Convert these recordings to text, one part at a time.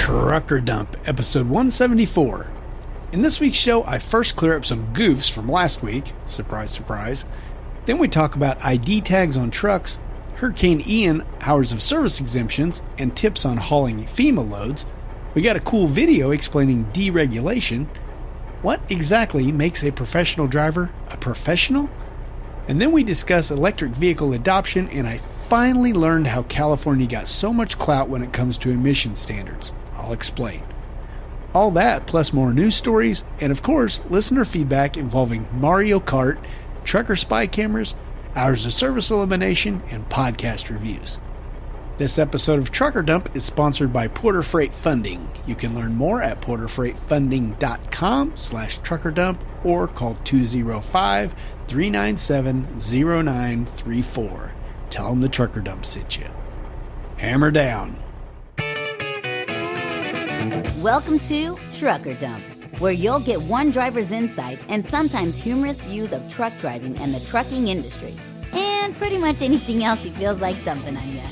Trucker Dump, episode 174. In this week's show, I first clear up some goofs from last week. Surprise, surprise. Then we talk about ID tags on trucks, Hurricane Ian, hours of service exemptions, and tips on hauling FEMA loads. We got a cool video explaining deregulation. What exactly makes a professional driver a professional? And then we discuss electric vehicle adoption, and I finally learned how California got so much clout when it comes to emission standards. I'll explain. All that, plus more news stories, and of course, listener feedback involving Mario Kart, trucker spy cameras, hours of service elimination, and podcast reviews. This episode of Trucker Dump is sponsored by Porter Freight Funding. You can learn more at porterfreightfunding.com/truckerdump or call 205-397-0934. Tell them the Trucker Dump sent you. Hammer down. Welcome to Trucker Dump, where you'll get one driver's insights and sometimes humorous views of truck driving and the trucking industry, and pretty much anything else he feels like dumping on you.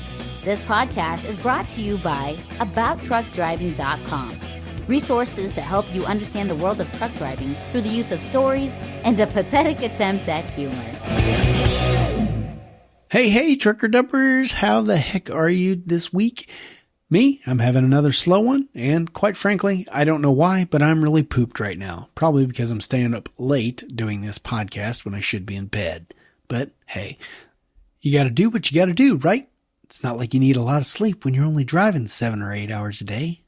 This podcast is brought to you by AboutTruckDriving.com, resources to help you understand the world of truck driving through the use of stories and a pathetic attempt at humor. Hey, Trucker Dumpers, how the heck are you this week? Me, I'm having another slow one, and quite frankly, I don't know why, but I'm really pooped right now. Probably because I'm staying up late doing this podcast when I should be in bed. But hey, you gotta do what you gotta do, right? It's not like you need a lot of sleep when you're only driving 7 or 8 hours a day.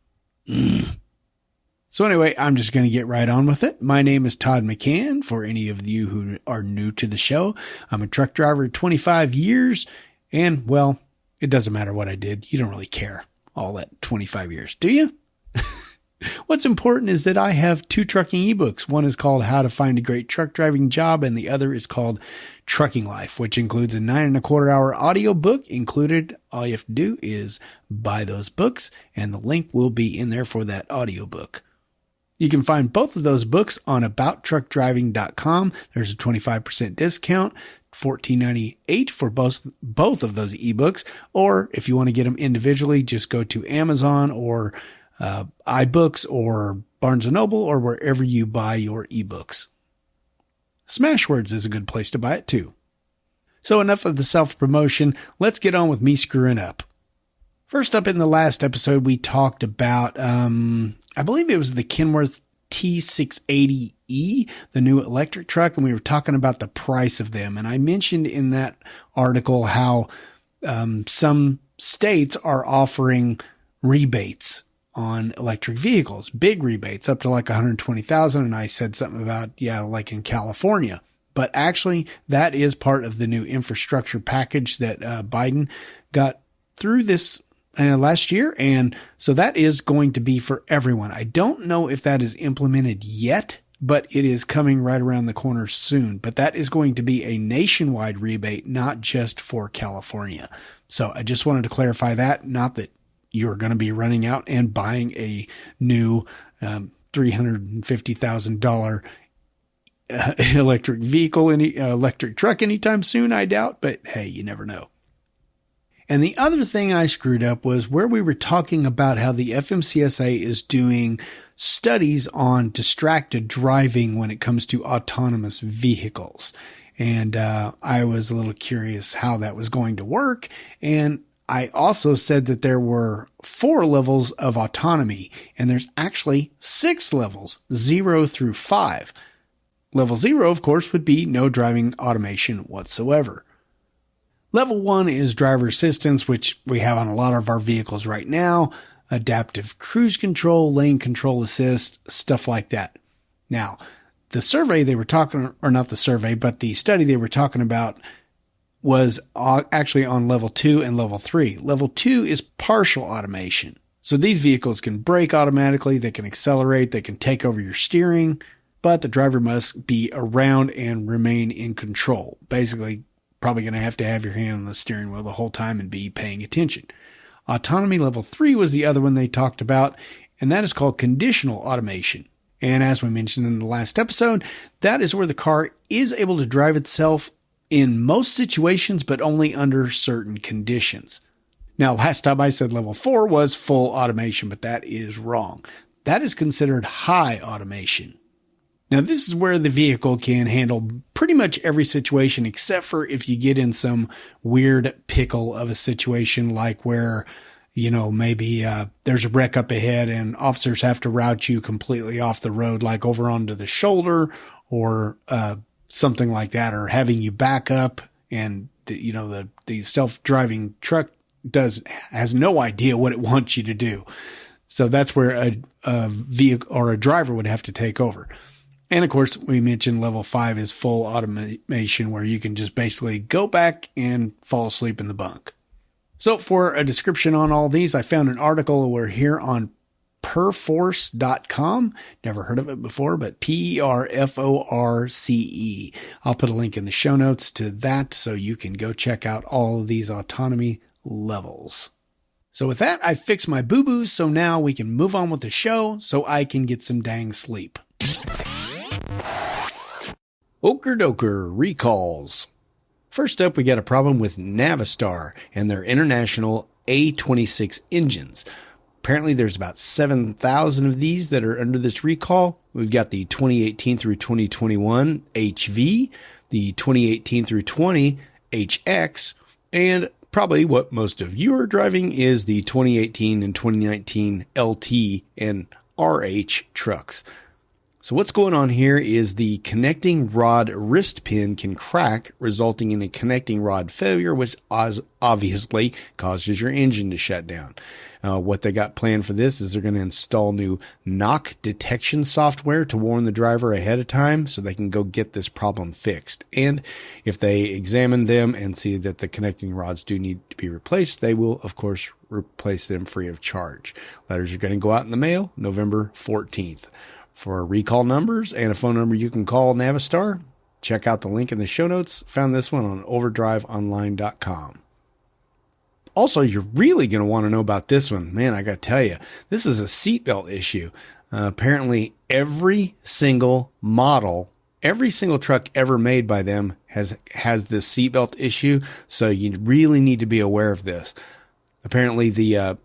So anyway, I'm just going to get right on with it. My name is Todd McCann. For any of you who are new to the show, I'm a truck driver 25 years, and well, it doesn't matter what I did. You don't really care all that 25 years, do you? What's important is that I have 2 trucking ebooks. One is called How to Find a Great Truck Driving Job, and the other is called Trucking Life, which includes a 9.25-hour audio book included. All you have to do is buy those books, and the link will be in there for that audio book. You can find both of those books on abouttruckdriving.com. There's a 25% discount, $14.98 for both of those ebooks. Or if you want to get them individually, just go to Amazon or iBooks or Barnes & Noble or wherever you buy your ebooks. Smashwords is a good place to buy it too. So enough of the self-promotion. Let's get on with me screwing up. First up, in the last episode, we talked about, I believe it was the Kenworth T680E, the new electric truck, and we were talking about the price of them. And I mentioned in that article how some states are offering rebates on electric vehicles, big rebates up to like $120,000. And I said something about, like in California. But actually, that is part of the new infrastructure package that Biden got through this last year. And so that is going to be for everyone. I don't know if that is implemented yet, but it is coming right around the corner soon. But that is going to be a nationwide rebate, not just for California. So I just wanted to clarify that, not that you're going to be running out and buying a new $350,000 electric vehicle, electric truck anytime soon, I doubt. But hey, you never know. And the other thing I screwed up was where we were talking about how the FMCSA is doing studies on distracted driving when it comes to autonomous vehicles. And I was a little curious how that was going to work. And I also said that there were 4 levels of autonomy, and there's actually 6 levels, 0 through 5. Level 0, of course, would be no driving automation whatsoever. Level 1 is driver assistance, which we have on a lot of our vehicles right now, adaptive cruise control, lane control assist, stuff like that. Now, the survey they were talking, or not the survey, but the study they were talking about was actually on level 2 and level 3. Level 2 is partial automation. So these vehicles can brake automatically, they can accelerate, they can take over your steering, but the driver must be around and remain in control. Basically, probably going to have your hand on the steering wheel the whole time and be paying attention. Autonomy level 3 was the other one they talked about, and that is called conditional automation. And as we mentioned in the last episode, that is where the car is able to drive itself in most situations, but only under certain conditions. Now, last time I said level 4 was full automation, but that is wrong. That is considered high automation. Now, this is where the vehicle can handle pretty much every situation, except for if you get in some weird pickle of a situation like where, maybe there's a wreck up ahead and officers have to route you completely off the road, like over onto the shoulder or something like that, or having you back up and, the self-driving truck has no idea what it wants you to do. So that's where a vehicle or a driver would have to take over. And of course, we mentioned level 5 is full automation, where you can just basically go back and fall asleep in the bunk. So for a description on all these, I found an article over here on perforce.com. Never heard of it before, but PERFORCE. I'll put a link in the show notes to that so you can go check out all of these autonomy levels. So with that, I fixed my boo-boos, so now we can move on with the show so I can get some dang sleep. Oker recalls. First up, we got a problem with Navistar and their international A26 engines. Apparently, there's about 7,000 of these that are under this recall. We've got the 2018 through 2021 HV, the 2018 through 20 HX, and probably what most of you are driving is the 2018 and 2019 LT and RH trucks. So what's going on here is the connecting rod wrist pin can crack, resulting in a connecting rod failure, which obviously causes your engine to shut down. What they got planned for this is they're going to install new knock detection software to warn the driver ahead of time so they can go get this problem fixed. And if they examine them and see that the connecting rods do need to be replaced, they will, of course, replace them free of charge. Letters are going to go out in the mail November 14th. For recall numbers and a phone number you can call Navistar, check out the link in the show notes. Found this one on overdriveonline.com. Also, you're really going to want to know about this one. Man, I got to tell you, this is a seatbelt issue. Apparently, every single model, every single truck ever made by them has this seatbelt issue. So you really need to be aware of this. Apparently, the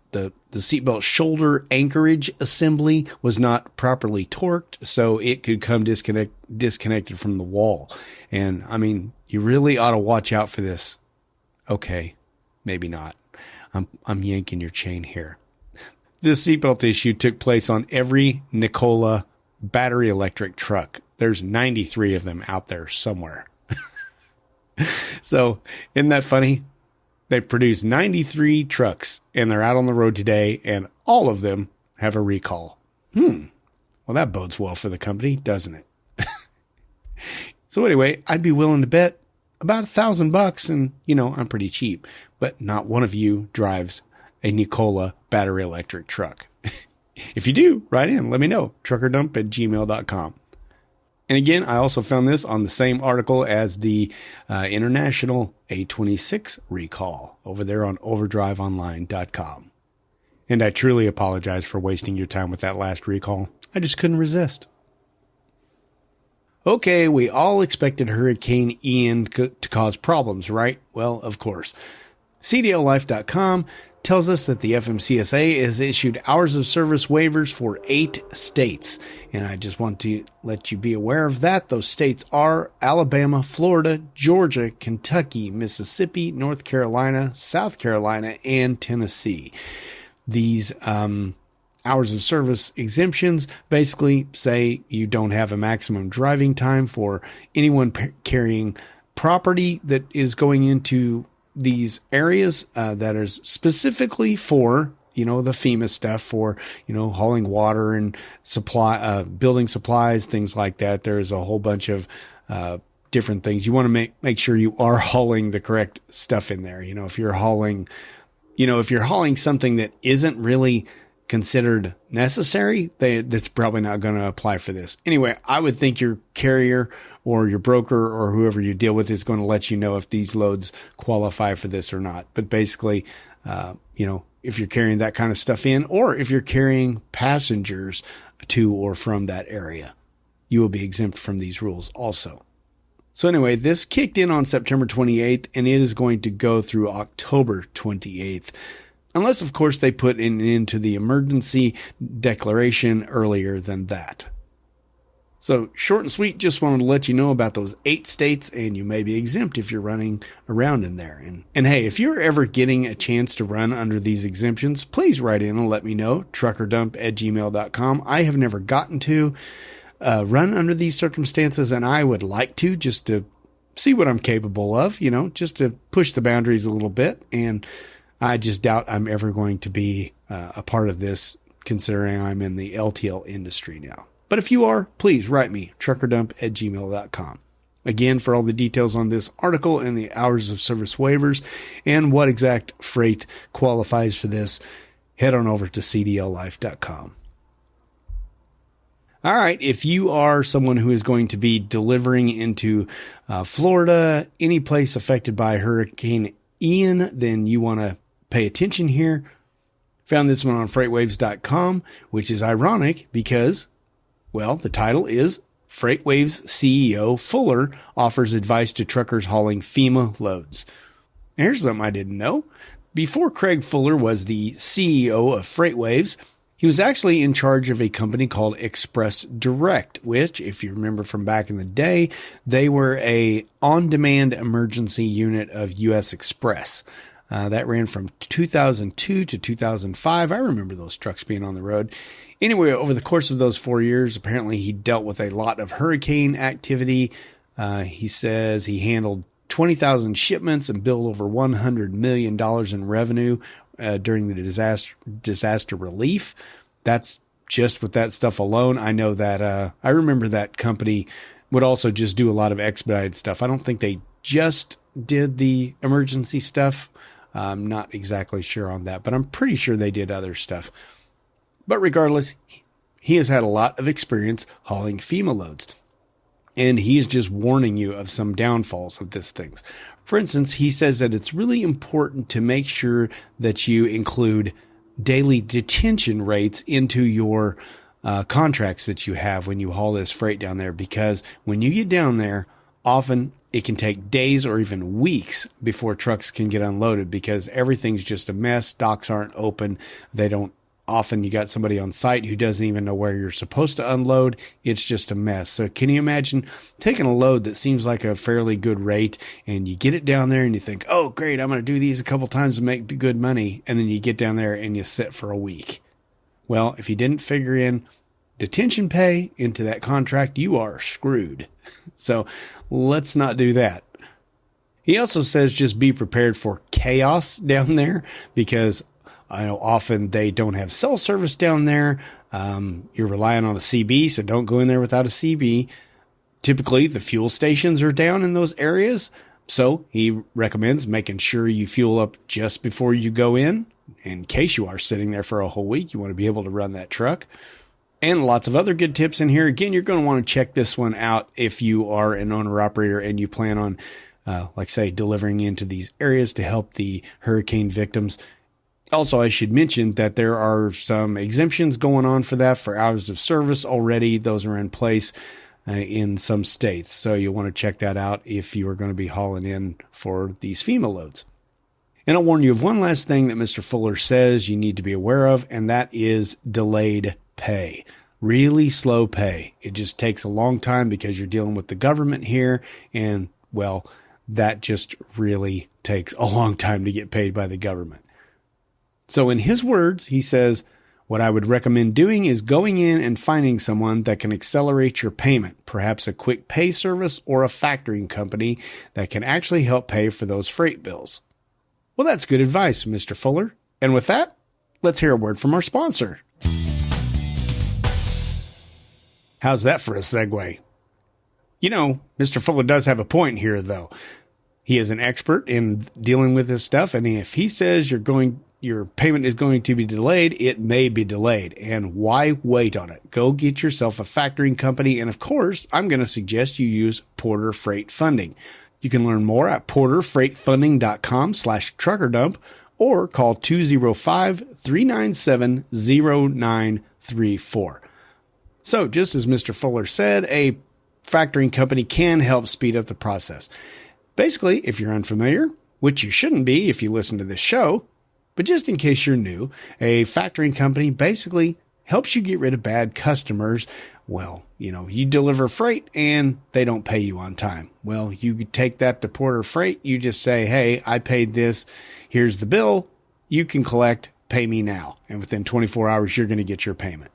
seatbelt shoulder anchorage assembly was not properly torqued, so it could come disconnected from the wall. And I mean, you really ought to watch out for this. Okay, maybe not. I'm yanking your chain here. This seatbelt issue took place on every Nikola battery electric truck. There's 93 of them out there somewhere. So, isn't that funny? They produced 93 trucks, and they're out on the road today, and all of them have a recall. Well, that bodes well for the company, doesn't it? So anyway, I'd be willing to bet about $1,000, and, I'm pretty cheap. But not one of you drives a Nikola battery electric truck. If you do, write in. Let me know. truckerdump@gmail.com. And again, I also found this on the same article as the international A26 recall over there on overdriveonline.com. And I truly apologize for wasting your time with that last recall. I just couldn't resist. Okay, we all expected Hurricane Ian to cause problems, right? Well, of course. CDLLife.com tells us that the FMCSA has issued hours of service waivers for 8 states. And I just want to let you be aware of that. Those states are Alabama, Florida, Georgia, Kentucky, Mississippi, North Carolina, South Carolina, and Tennessee. These hours of service exemptions basically say you don't have a maximum driving time for anyone carrying property that is going into these areas that is specifically for, the FEMA stuff for, hauling water and supply, building supplies, things like that. There's a whole bunch of different things. You want to make sure you are hauling the correct stuff in there. If you're hauling something that isn't really considered necessary, that's probably not going to apply for this. Anyway, I would think your carrier or your broker or whoever you deal with is going to let you know if these loads qualify for this or not. But basically, if you're carrying that kind of stuff in, or if you're carrying passengers to or from that area, you will be exempt from these rules also. So anyway, this kicked in on September 28th, and it is going to go through October 28th. Unless, of course, they put an end to the emergency declaration earlier than that. So short and sweet, just wanted to let you know about those 8 states, and you may be exempt if you're running around in there. And hey, if you're ever getting a chance to run under these exemptions, please write in and let me know, truckerdump@gmail.com. I have never gotten to run under these circumstances, and I would like to, just to see what I'm capable of, just to push the boundaries a little bit. And I just doubt I'm ever going to be a part of this, considering I'm in the LTL industry now. But if you are, please write me, truckerdump@gmail.com. Again, for all the details on this article and the hours of service waivers and what exact freight qualifies for this, head on over to cdllife.com. All right, if you are someone who is going to be delivering into Florida, any place affected by Hurricane Ian, then you want to pay attention here. Found this one on freightwaves.com, which is ironic because, well, the title is FreightWaves CEO Fuller offers advice to truckers hauling FEMA loads. Here's something I didn't know. Before Craig Fuller was the CEO of FreightWaves, he was actually in charge of a company called Express Direct, which, if you remember from back in the day, they were a on-demand emergency unit of U.S. Express. That ran from 2002 to 2005. I remember those trucks being on the road. Anyway, over the course of those 4 years, apparently he dealt with a lot of hurricane activity. He says he handled 20,000 shipments and billed over $100 million in revenue during the disaster relief. That's just with that stuff alone. I know that I remember that company would also just do a lot of expedited stuff. I don't think they just did the emergency stuff. I'm not exactly sure on that, but I'm pretty sure they did other stuff. But regardless, he has had a lot of experience hauling FEMA loads, and he's just warning you of some downfalls of these things. For instance, he says that it's really important to make sure that you include daily detention rates into your contracts that you have when you haul this freight down there, because when you get down there, often it can take days or even weeks before trucks can get unloaded because everything's just a mess. Docks aren't open. Often you got somebody on site who doesn't even know where you're supposed to unload. It's just a mess. So can you imagine taking a load that seems like a fairly good rate and you get it down there and you think, oh, great, I'm going to do these a couple times and make good money. And then you get down there and you sit for a week. Well, if you didn't figure in detention pay into that contract, you are screwed. So let's not do that. He also says just be prepared for chaos down there because I know often they don't have cell service down there. You're relying on a CB, so don't go in there without a CB. Typically, the fuel stations are down in those areas. So he recommends making sure you fuel up just before you go in case you are sitting there for a whole week. You want to be able to run that truck. And lots of other good tips in here. Again, you're going to want to check this one out if you are an owner-operator and you plan on, delivering into these areas to help the hurricane victims. Also, I should mention that there are some exemptions going on for that for hours of service already. Those are in place in some states. So you'll want to check that out if you are going to be hauling in for these FEMA loads. And I'll warn you of one last thing that Mr. Fuller says you need to be aware of, and that is delayed pay. Really slow pay. It just takes a long time because you're dealing with the government here. And, well, that just really takes a long time to get paid by the government. So in his words, he says, what I would recommend doing is going in and finding someone that can accelerate your payment, perhaps a quick pay service or a factoring company that can actually help pay for those freight bills. Well, that's good advice, Mr. Fuller. And with that, let's hear a word from our sponsor. How's that for a segue? You know, Mr. Fuller does have a point here, though. He is an expert in dealing with this stuff, and if he says your payment is going to be delayed, it may be delayed. And why wait on it? Go get yourself a factoring company. And of course, I'm going to suggest you use Porter Freight Funding. You can learn more at porterfreightfunding.com/truckerdump or call 205-397-0934. So just as Mr. Fuller said, a factoring company can help speed up the process. Basically, if you're unfamiliar, which you shouldn't be if you listen to this show, but just in case you're new, a factoring company basically helps you get rid of bad customers. Well, you deliver freight and they don't pay you on time. Well, you take that to Porter Freight. You just say, hey, I paid this. Here's the bill. You can collect, pay me now. And within 24 hours, you're going to get your payment.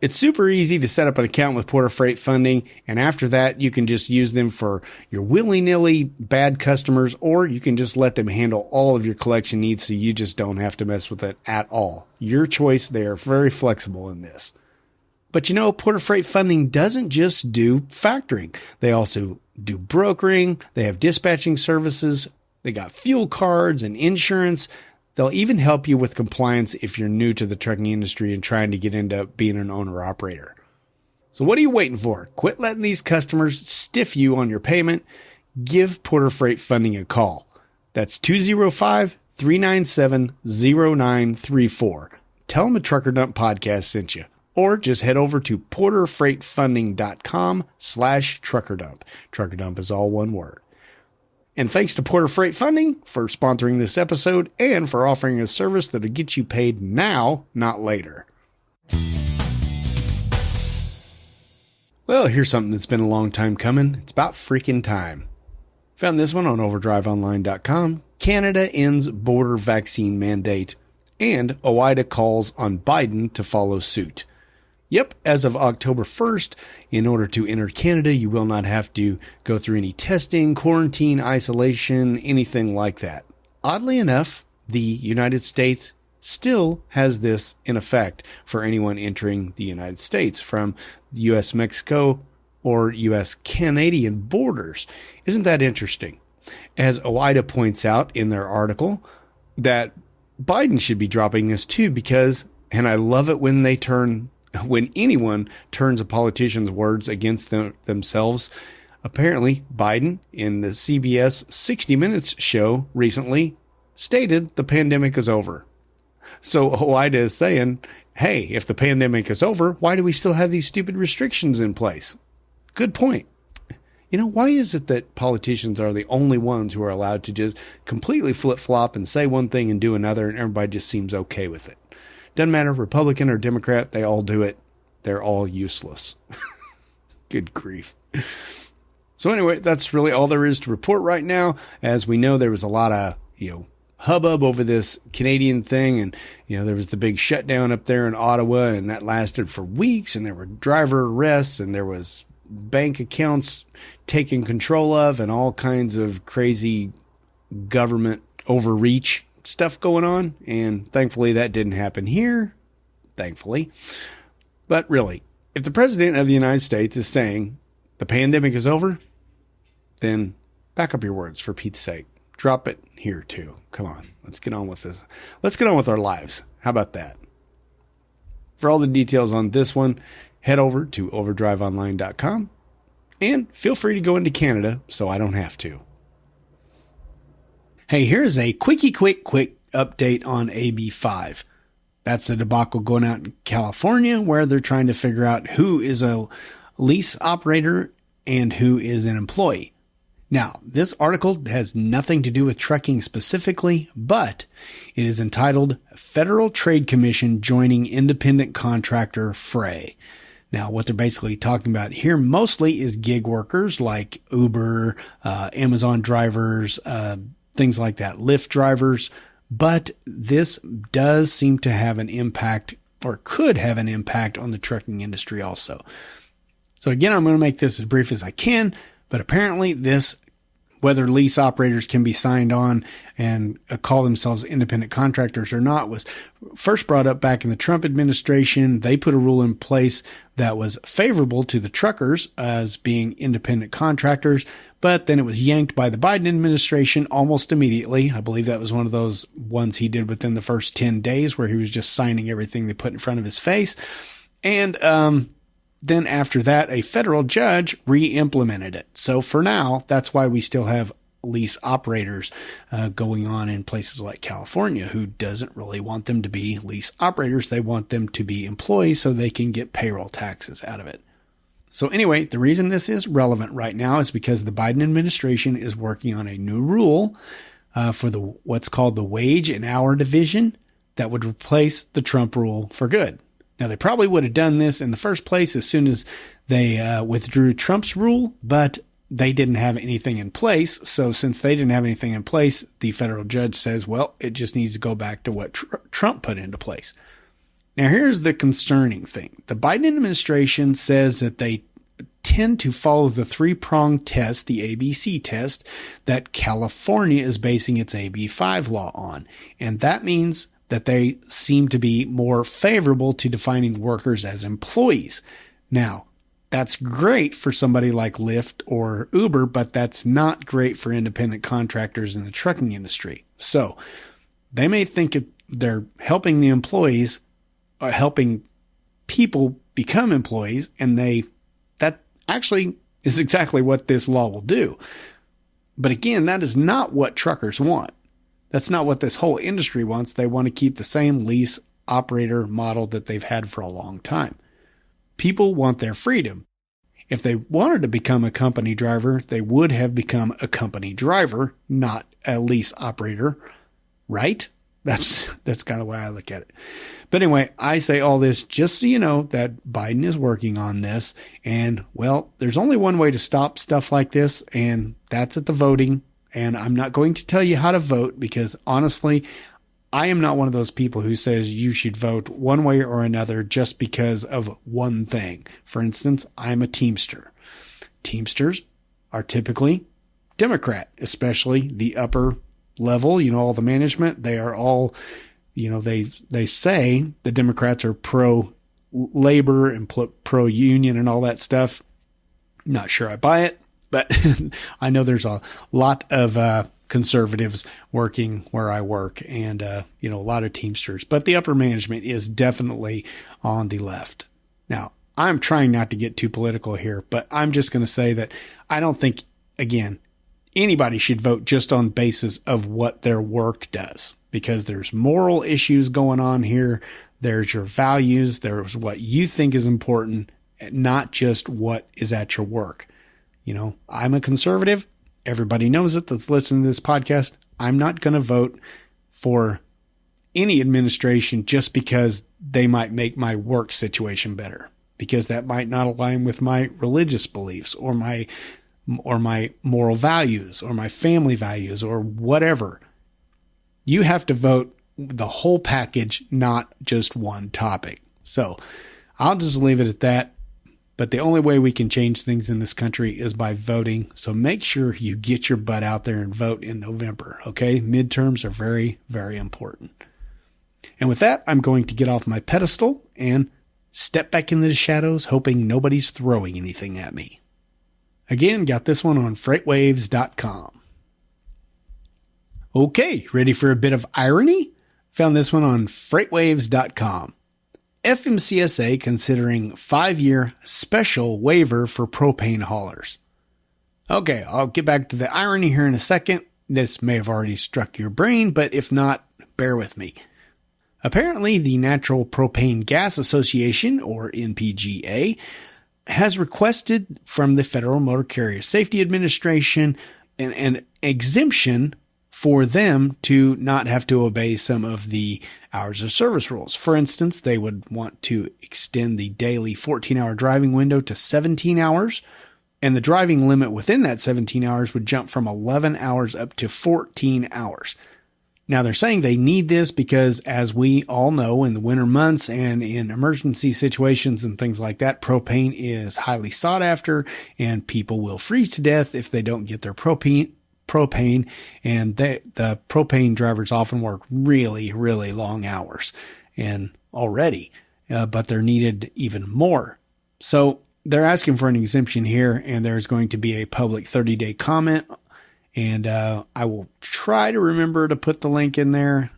It's super easy to set up an account with Porter Freight Funding. And after that, you can just use them for your willy-nilly bad customers, or you can just let them handle all of your collection needs so you just don't have to mess with it at all. Your choice. They are very flexible in this. But Porter Freight Funding doesn't just do factoring. They also do brokering. They have dispatching services. They got fuel cards and insurance. They'll even help you with compliance if you're new to the trucking industry and trying to get into being an owner-operator. So what are you waiting for? Quit letting these customers stiff you on your payment. Give Porter Freight Funding a call. That's 205-397-0934. Tell them a Trucker Dump podcast sent you. Or just head over to porterfreightfunding.com/truckerdump. Trucker Dump is all one word. And thanks to Porter Freight Funding for sponsoring this episode and for offering a service that'll get you paid now, not later. Well, here's something that's been a long time coming. It's about freaking time. Found this one on overdriveonline.com. Canada ends border vaccine mandate, and OIDA calls on Biden to follow suit. Yep, as of October 1st, in order to enter Canada, you will not have to go through any testing, quarantine, isolation, anything like that. Oddly enough, the United States still has this in effect for anyone entering the United States from the U.S.-Mexico or U.S.-Canadian borders. Isn't that interesting? As OIDA points out in their article, that Biden should be dropping this too because, and I love it when anyone turns a politician's words against themselves. Apparently, Biden, in the CBS 60 Minutes show recently, stated the pandemic is over. So OIDA is saying, hey, if the pandemic is over, why do we still have these stupid restrictions in place? Good point. Why is it that politicians are the only ones who are allowed to just completely flip-flop and say one thing and do another, and everybody just seems okay with it? Doesn't matter, Republican or Democrat, they all do it. They're all useless. Good grief. So anyway, that's really all there is to report right now. As we know, there was a lot of, hubbub over this Canadian thing. And, there was the big shutdown up there in Ottawa, and that lasted for weeks. And there were driver arrests, and there was bank accounts taken control of, and all kinds of crazy government overreach stuff going on. And thankfully that didn't happen here. Thankfully. But really, if the president of the United States is saying the pandemic is over, then back up your words for Pete's sake. Drop it here too. Come on. Let's get on with this. Let's get on with our lives. How about that? For all the details on this one, head over to overdriveonline.com and feel free to go into Canada so I don't have to. Hey, here's a quick update on AB5. That's a debacle going out in California where they're trying to figure out who is a lease operator and who is an employee. Now, this article has nothing to do with trucking specifically, but it is entitled Federal Trade Commission Joining Independent Contractor Fray. Now, what they're basically talking about here mostly is gig workers like Uber, Amazon drivers, things like that, Lyft drivers. But this does seem to have an impact, or could have an impact, on the trucking industry also. So again, I'm going to make this as brief as I can, but apparently this, whether lease operators can be signed on and call themselves independent contractors or not, was first brought up back in the Trump administration. They put a rule in place that was favorable to the truckers as being independent contractors, but then it was yanked by the Biden administration almost immediately. I believe that was one of those ones he did within the first 10 days where he was just signing everything they put in front of his face. And then after that, a federal judge re-implemented it. So for now, that's why we still have lease operators going on in places like California, who doesn't really want them to be lease operators. They want them to be employees so they can get payroll taxes out of it. So anyway, the reason this is relevant right now is because the Biden administration is working on a new rule for what's called the wage and hour division that would replace the Trump rule for good. Now, they probably would have done this in the first place as soon as they withdrew Trump's rule, but they didn't have anything in place. So since they didn't have anything in place, the federal judge says, well, it just needs to go back to what Trump put into place. Now, here's the concerning thing. The Biden administration says that they tend to follow the three-pronged test, the ABC test, that California is basing its AB5 law on. And that means that they seem to be more favorable to defining workers as employees. Now, that's great for somebody like Lyft or Uber, but that's not great for independent contractors in the trucking industry. So they may think they're helping the employees, helping people become employees, and that actually is exactly what this law will do. But again, that is not what truckers want. That's not what this whole industry wants. They want to keep the same lease operator model that they've had for a long time. People want their freedom. If they wanted to become a company driver, they would have become a company driver, not a lease operator, right? That's kind of why I look at it. But anyway, I say all this just so you know that Biden is working on this. And, well, there's only one way to stop stuff like this, and that's at the voting. And I'm not going to tell you how to vote because, honestly, I am not one of those people who says you should vote one way or another just because of one thing. For instance, I'm a Teamster. Teamsters are typically Democrat, especially the upper level, all the management. They are all, they say the Democrats are pro-labor and pro-union and all that stuff. Not sure I buy it, but I know there's a lot of conservatives working where I work and, a lot of Teamsters, but the upper management is definitely on the left. Now, I'm trying not to get too political here, but I'm just going to say that I don't think, again, anybody should vote just on basis of what their work does, because there's moral issues going on here. There's your values. There's what you think is important, not just what is at your work. I'm a conservative. Everybody knows it that's listening to this podcast. I'm not going to vote for any administration just because they might make my work situation better, because that might not align with my religious beliefs or my moral values or my family values or whatever. You have to vote the whole package, not just one topic. So I'll just leave it at that. But the only way we can change things in this country is by voting. So make sure you get your butt out there and vote in November. Okay. Midterms are very, very important. And with that, I'm going to get off my pedestal and step back into the shadows, hoping nobody's throwing anything at me. Again, got this one on freightwaves.com. Okay, ready for a bit of irony? Found this one on freightwaves.com. FMCSA considering 5-year special waiver for propane haulers. Okay, I'll get back to the irony here in a second. This may have already struck your brain, but if not, bear with me. Apparently, the Natural Propane Gas Association, or NPGA, has requested from the Federal Motor Carrier Safety Administration an exemption for them to not have to obey some of the hours of service rules. For instance, they would want to extend the daily 14-hour driving window to 17 hours, and the driving limit within that 17 hours would jump from 11 hours up to 14 hours. Now, they're saying they need this because, as we all know, in the winter months and in emergency situations and things like that, propane is highly sought after, and people will freeze to death if they don't get their propane, and the propane drivers often work really, really long hours and already, but they're needed even more. So they're asking for an exemption here, and there's going to be a public 30-day comment, and I will try to remember to put the link in there.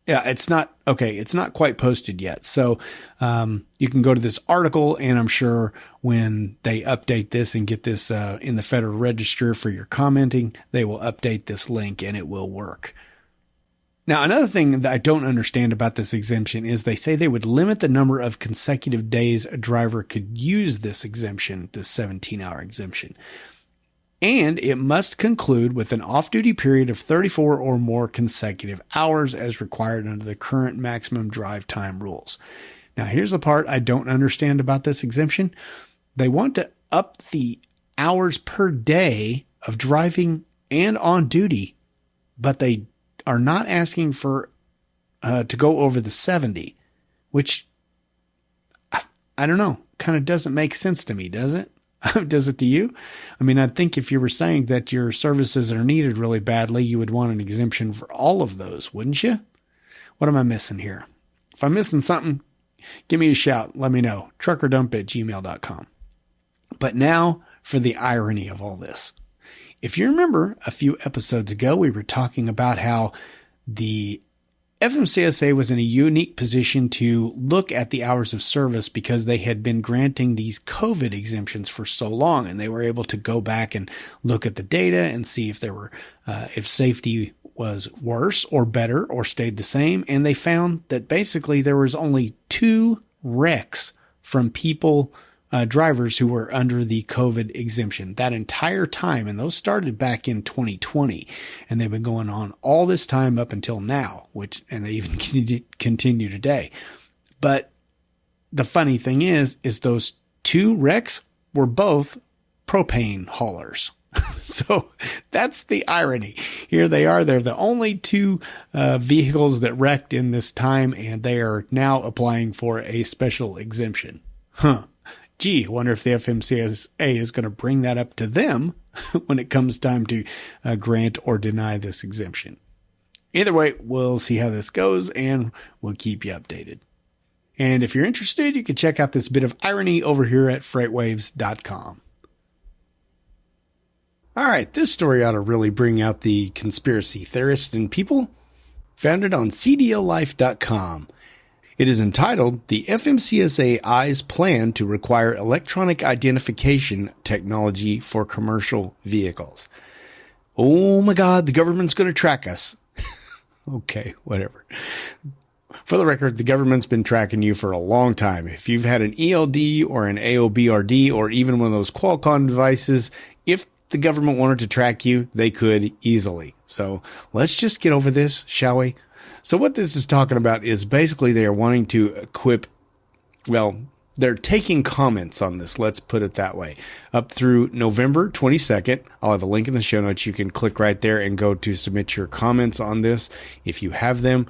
Yeah, it's not quite posted yet. So you can go to this article, and I'm sure when they update this and get this in the Federal Register for your commenting, they will update this link and it will work. Now, another thing that I don't understand about this exemption is they say they would limit the number of consecutive days a driver could use this exemption, this 17-hour exemption. And it must conclude with an off-duty period of 34 or more consecutive hours as required under the current maximum drive time rules. Now, here's the part I don't understand about this exemption. They want to up the hours per day of driving and on duty, but they are not asking for to go over the 70, which I don't know, kind of doesn't make sense to me, does it? Does it to you? I mean, I think if you were saying that your services are needed really badly, you would want an exemption for all of those, wouldn't you? What am I missing here? If I'm missing something, give me a shout. Let me know. truckerdump@gmail.com. But now for the irony of all this. If you remember a few episodes ago, we were talking about how the FMCSA was in a unique position to look at the hours of service because they had been granting these COVID exemptions for so long, and they were able to go back and look at the data and see if there were, if safety was worse or better or stayed the same. And they found that basically there was only 2 wrecks from people, drivers who were under the COVID exemption that entire time. And those started back in 2020, and they've been going on all this time up until now, and they even continue today. But the funny thing is those 2 wrecks were both propane haulers. So that's the irony. Here they are. They're the only 2 vehicles that wrecked in this time, and they are now applying for a special exemption. Gee, I wonder if the FMCSA is going to bring that up to them when it comes time to grant or deny this exemption. Either way, we'll see how this goes, and we'll keep you updated. And if you're interested, you can check out this bit of irony over here at freightwaves.com. All right, this story ought to really bring out the conspiracy theorists and people. Founded on cdllife.com. It is entitled, The FMCSA Eyes Plan to Require Electronic Identification Technology for Commercial Vehicles. Oh my God, the government's going to track us. Okay, whatever. For the record, the government's been tracking you for a long time. If you've had an ELD or an AOBRD or even one of those Qualcomm devices, if the government wanted to track you, they could easily. So let's just get over this, shall we? So what this is talking about is basically they are wanting to equip, they're taking comments on this. Let's put it that way. Up through November 22nd, I'll have a link in the show notes. You can click right there and go to submit your comments on this if you have them.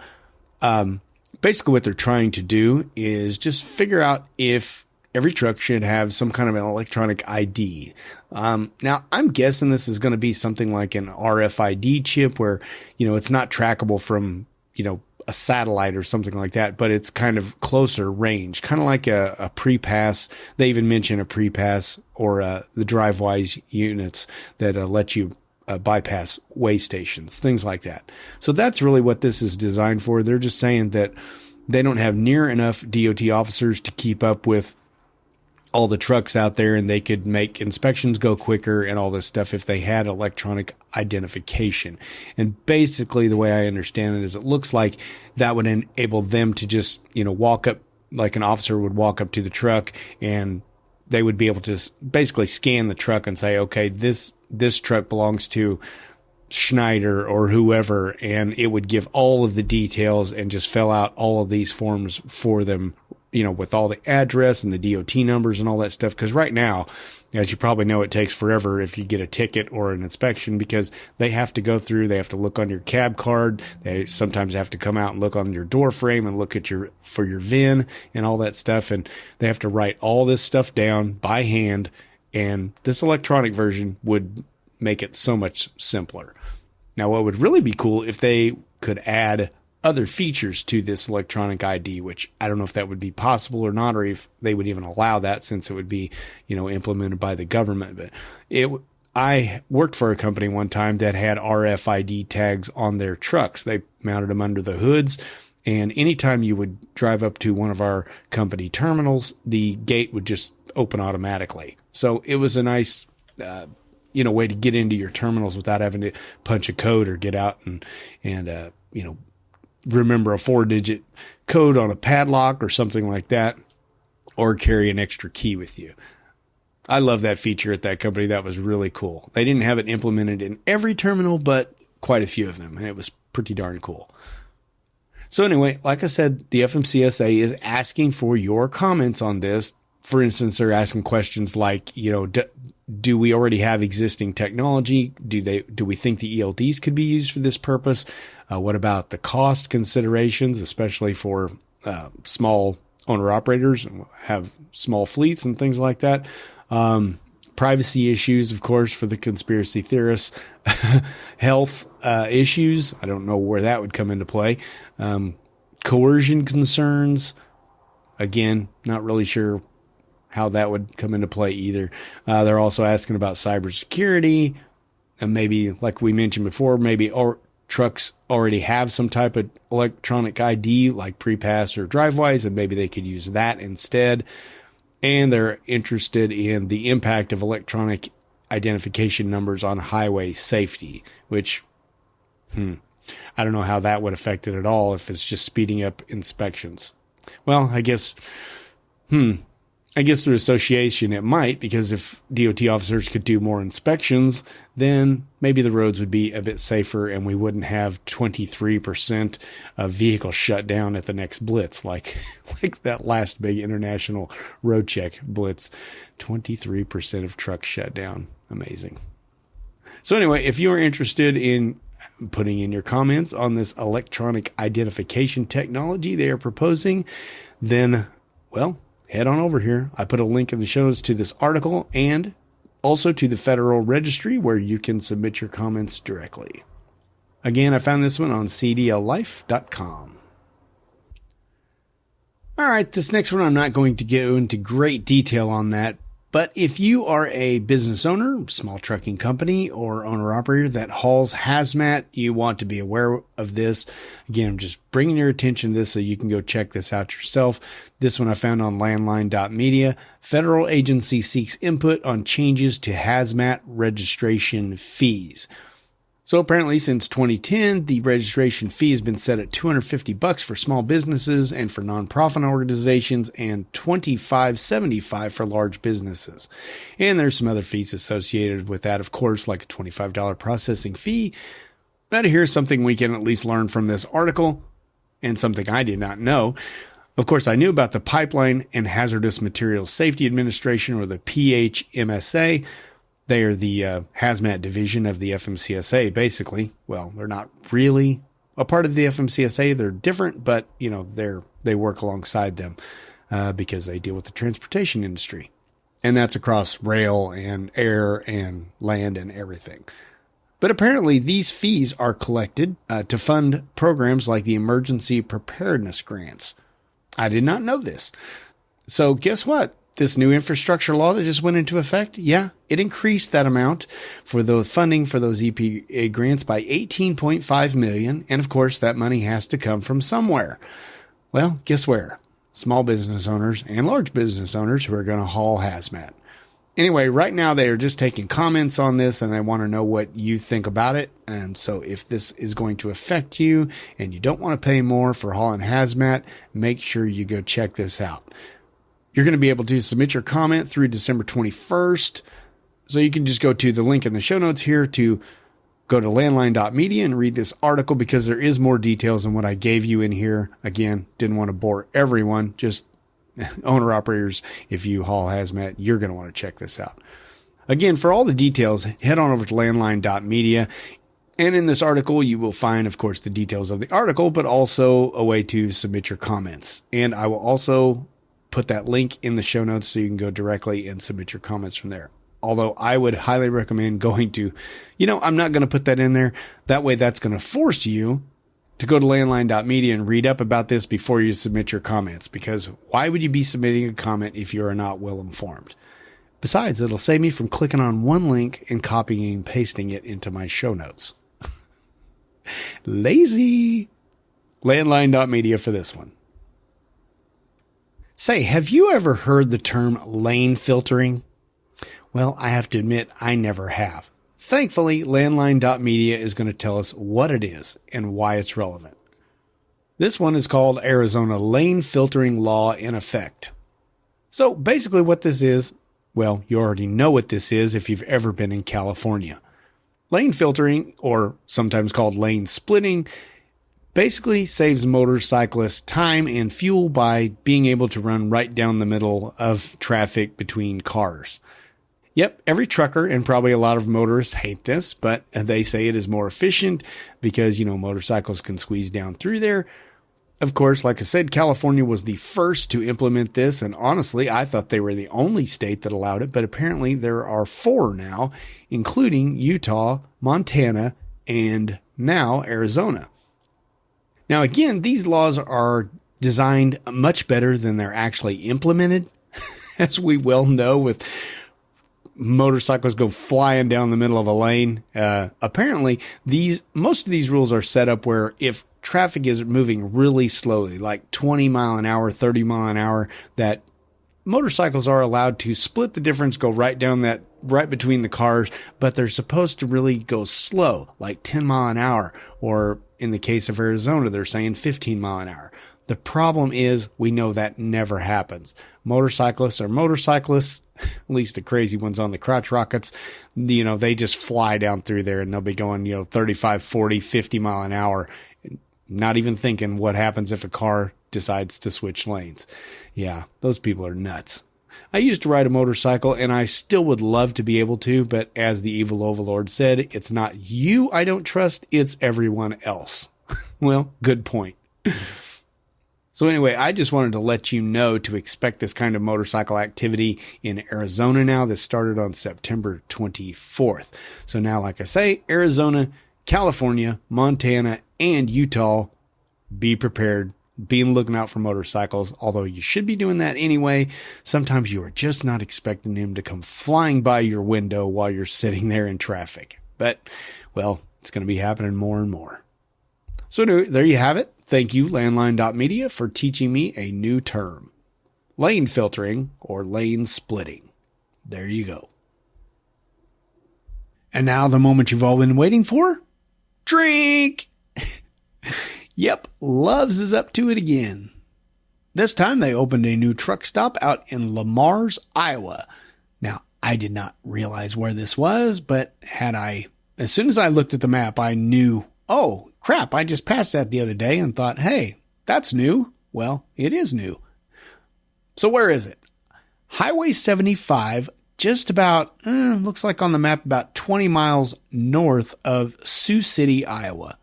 Basically what they're trying to do is just figure out if every truck should have some kind of an electronic ID. Now, I'm guessing this is going to be something like an RFID chip where, it's not trackable from, a satellite or something like that, but it's kind of closer range, kind of like a pre-pass. They even mention a pre-pass or the DriveWise units that let you bypass way stations, things like that. So that's really what this is designed for. They're just saying that they don't have near enough DOT officers to keep up with all the trucks out there, and they could make inspections go quicker and all this stuff if they had electronic identification. And basically the way I understand it is it looks like that would enable them to just, walk up, like an officer would walk up to the truck, and they would be able to basically scan the truck and say, okay, this truck belongs to Schneider or whoever, and it would give all of the details and just fill out all of these forms for them, with all the address and the DOT numbers and all that stuff. Because right now, as you probably know, it takes forever if you get a ticket or an inspection, because they have to go through, they have to look on your cab card. They sometimes have to come out and look on your door frame and look at for your VIN and all that stuff. And they have to write all this stuff down by hand. And this electronic version would make it so much simpler. Now, what would really be cool if they could add other features to this electronic ID, which I don't know if that would be possible or not, or if they would even allow that, since it would be, implemented by the government. But I worked for a company one time that had RFID tags on their trucks. They mounted them under the hoods, and anytime you would drive up to one of our company terminals, the gate would just open automatically. So it was a nice, way to get into your terminals without having to punch a code or get out and remember a 4-digit code on a padlock or something like that, or carry an extra key with you. I love that feature at that company. That was really cool. They didn't have it implemented in every terminal, but quite a few of them, and it was pretty darn cool. So anyway, like I said, the FMCSA is asking for your comments on this. For instance, they're asking questions like, do we already have existing technology? Do we think the ELDs could be used for this purpose? What about the cost considerations, especially for small owner-operators and have small fleets and things like that? Privacy issues, of course, for the conspiracy theorists. Health issues. I don't know where that would come into play. Coercion concerns. Again, not really sure how that would come into play either. They're also asking about cybersecurity, and maybe, like we mentioned before, maybe trucks already have some type of electronic ID like pre-pass or DriveWise, and maybe they could use that instead. And they're interested in the impact of electronic identification numbers on highway safety, which, I don't know how that would affect it at all if it's just speeding up inspections. Well, I guess through association it might, because if DOT officers could do more inspections, then maybe the roads would be a bit safer and we wouldn't have 23% of vehicles shut down at the next blitz, like that last big international road check blitz. 23% of trucks shut down. Amazing. So anyway, if you are interested in putting in your comments on this electronic identification technology they are proposing, then, well, head on over here. I put a link in the show notes to this article and also to the Federal Registry where you can submit your comments directly. Again, I found this one on cdllife.com. All right, this next one I'm not going to go into great detail on that, but if you are a business owner, small trucking company, or owner-operator that hauls hazmat, you want to be aware of this. Again, I'm just bringing your attention to this so you can go check this out yourself. This one I found on landline.media. Federal agency seeks input on changes to hazmat registration fees. So apparently since 2010, the registration fee has been set at $250 for small businesses and for nonprofit organizations, and $25.75 for large businesses. And there's some other fees associated with that, of course, like a $25 processing fee. But here's something we can at least learn from this article, and something I did not know. Of course, I knew about the Pipeline and Hazardous Materials Safety Administration, or the PHMSA. They are the hazmat division of the FMCSA, basically. Well, they're not really a part of the FMCSA. They're different, but, they work alongside them because they deal with the transportation industry. And that's across rail and air and land and everything. But apparently these fees are collected to fund programs like the Emergency Preparedness Grants. I did not know this. So guess what? This new infrastructure law that just went into effect, it increased that amount for the funding for those EPA grants by $18.5 million. And of course, that money has to come from somewhere. Well, guess where? Small business owners and large business owners who are going to haul hazmat. Anyway, right now they are just taking comments on this and they want to know what you think about it. And so if this is going to affect you and you don't want to pay more for hauling hazmat, make sure you go check this out. You're going to be able to submit your comment through December 21st. So you can just go to the link in the show notes here to go to landline.media and read this article, because there is more details than what I gave you in here. Again, didn't want to bore everyone, just owner operators. If you haul hazmat, you're going to want to check this out. Again, for all the details, head on over to landline.media. And in this article, you will find, of course, the details of the article, but also a way to submit your comments. And I will also put that link in the show notes so you can go directly and submit your comments from there. Although I would highly recommend going to, I'm not going to put that in there. That way that's going to force you to go to landline.media and read up about this before you submit your comments. Because why would you be submitting a comment if you are not well informed? Besides, it'll save me from clicking on one link and copying and pasting it into my show notes. Lazy. Landline.media for this one. Say, have you ever heard the term lane filtering? Well, I have to admit, I never have. Thankfully, landline.media is going to tell us what it is and why it's relevant. This one is called Arizona Lane Filtering Law in Effect. So basically what this is, well, you already know what this is if you've ever been in California. Lane filtering, or sometimes called lane splitting, basically saves motorcyclists time and fuel by being able to run right down the middle of traffic between cars. Yep, every trucker and probably a lot of motorists hate this, but they say it is more efficient because, motorcycles can squeeze down through there. Of course, like I said, California was the first to implement this, and honestly, I thought they were the only state that allowed it, but apparently there are 4 now, including Utah, Montana, and now Arizona. Now, again, these laws are designed much better than they're actually implemented, as we well know with motorcycles go flying down the middle of a lane. Apparently, most of these rules are set up where if traffic is moving really slowly, like 20 mile an hour, 30 mile an hour, that motorcycles are allowed to split the difference, go right between the cars, but they're supposed to really go slow, like 10 mile an hour, or in the case of Arizona, they're saying 15 mile an hour. The problem is we know that never happens. Motorcyclists are motorcyclists, at least the crazy ones on the crotch rockets. They just fly down through there and they'll be going, 35, 40, 50 mile an hour. Not even thinking what happens if a car decides to switch lanes. Yeah, those people are nuts. I used to ride a motorcycle and I still would love to be able to, but as the evil overlord said, it's not you I don't trust, it's everyone else. Well, good point. So anyway, I just wanted to let you know to expect this kind of motorcycle activity in Arizona now. This started on September 24th. So now, like I say, Arizona, California, Montana, and Utah, be prepared. Be looking out for motorcycles, although you should be doing that anyway. Sometimes you are just not expecting them to come flying by your window while you're sitting there in traffic. But, well, it's going to be happening more and more. So there you have it. Thank you, Landline.media, for teaching me a new term. Lane filtering, or lane splitting. There you go. And now the moment you've all been waiting for. Drink! Yep, Love's is up to it again. This time they opened a new truck stop out in Lamars, Iowa. Now, I did not realize where this was, but as soon as I looked at the map, I knew, oh, crap, I just passed that the other day and thought, hey, that's new. Well, it is new. So where is it? Highway 75, just about, looks like on the map, about 20 miles north of Sioux City, Iowa.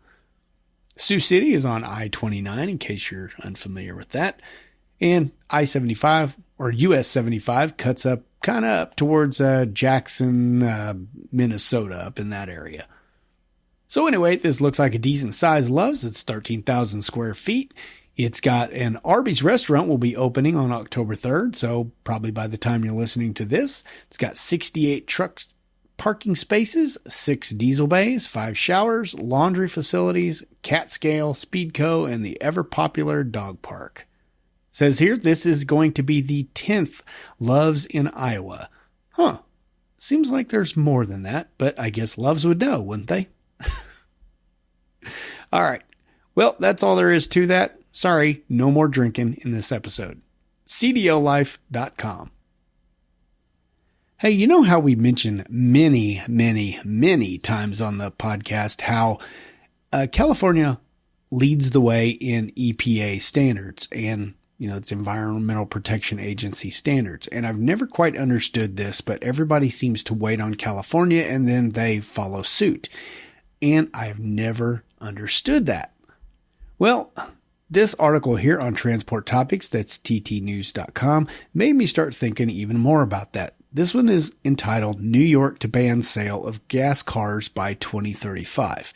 Sioux City is on I-29, in case you're unfamiliar with that. And I-75, or US 75, cuts up kind of up towards Jackson, Minnesota, up in that area. So anyway, this looks like a decent size Love's. It's 13,000 square feet. It's got an Arby's restaurant will be opening on October 3rd, so probably by the time you're listening to this. It's got 68 trucks, parking spaces, 6 diesel bays, 5 showers, laundry facilities, cat scale, Speedco, and the ever-popular dog park. It says here, this is going to be the 10th Love's in Iowa. Huh. Seems like there's more than that, but I guess Love's would know, wouldn't they? All right. Well, that's all there is to that. Sorry, no more drinking in this episode. CDLlife.com. Hey, you know how we mention many, many, many times on the podcast how California leads the way in EPA standards and, it's Environmental Protection Agency standards. And I've never quite understood this, but everybody seems to wait on California and then they follow suit. And I've never understood that. Well, this article here on Transport Topics, that's ttnews.com, made me start thinking even more about that. This one is entitled New York to Ban Sale of Gas Cars by 2035.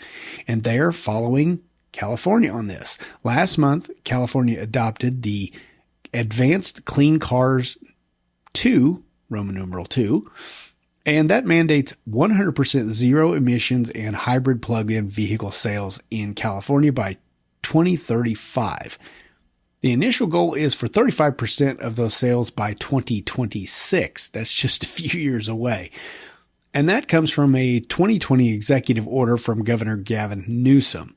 And they are following California on this. Last month, California adopted the Advanced Clean Cars 2, Roman numeral 2, and that mandates 100% zero emissions and hybrid plug-in vehicle sales in California by 2035. The initial goal is for 35% of those sales by 2026. That's just a few years away. And that comes from a 2020 executive order from Governor Gavin Newsom.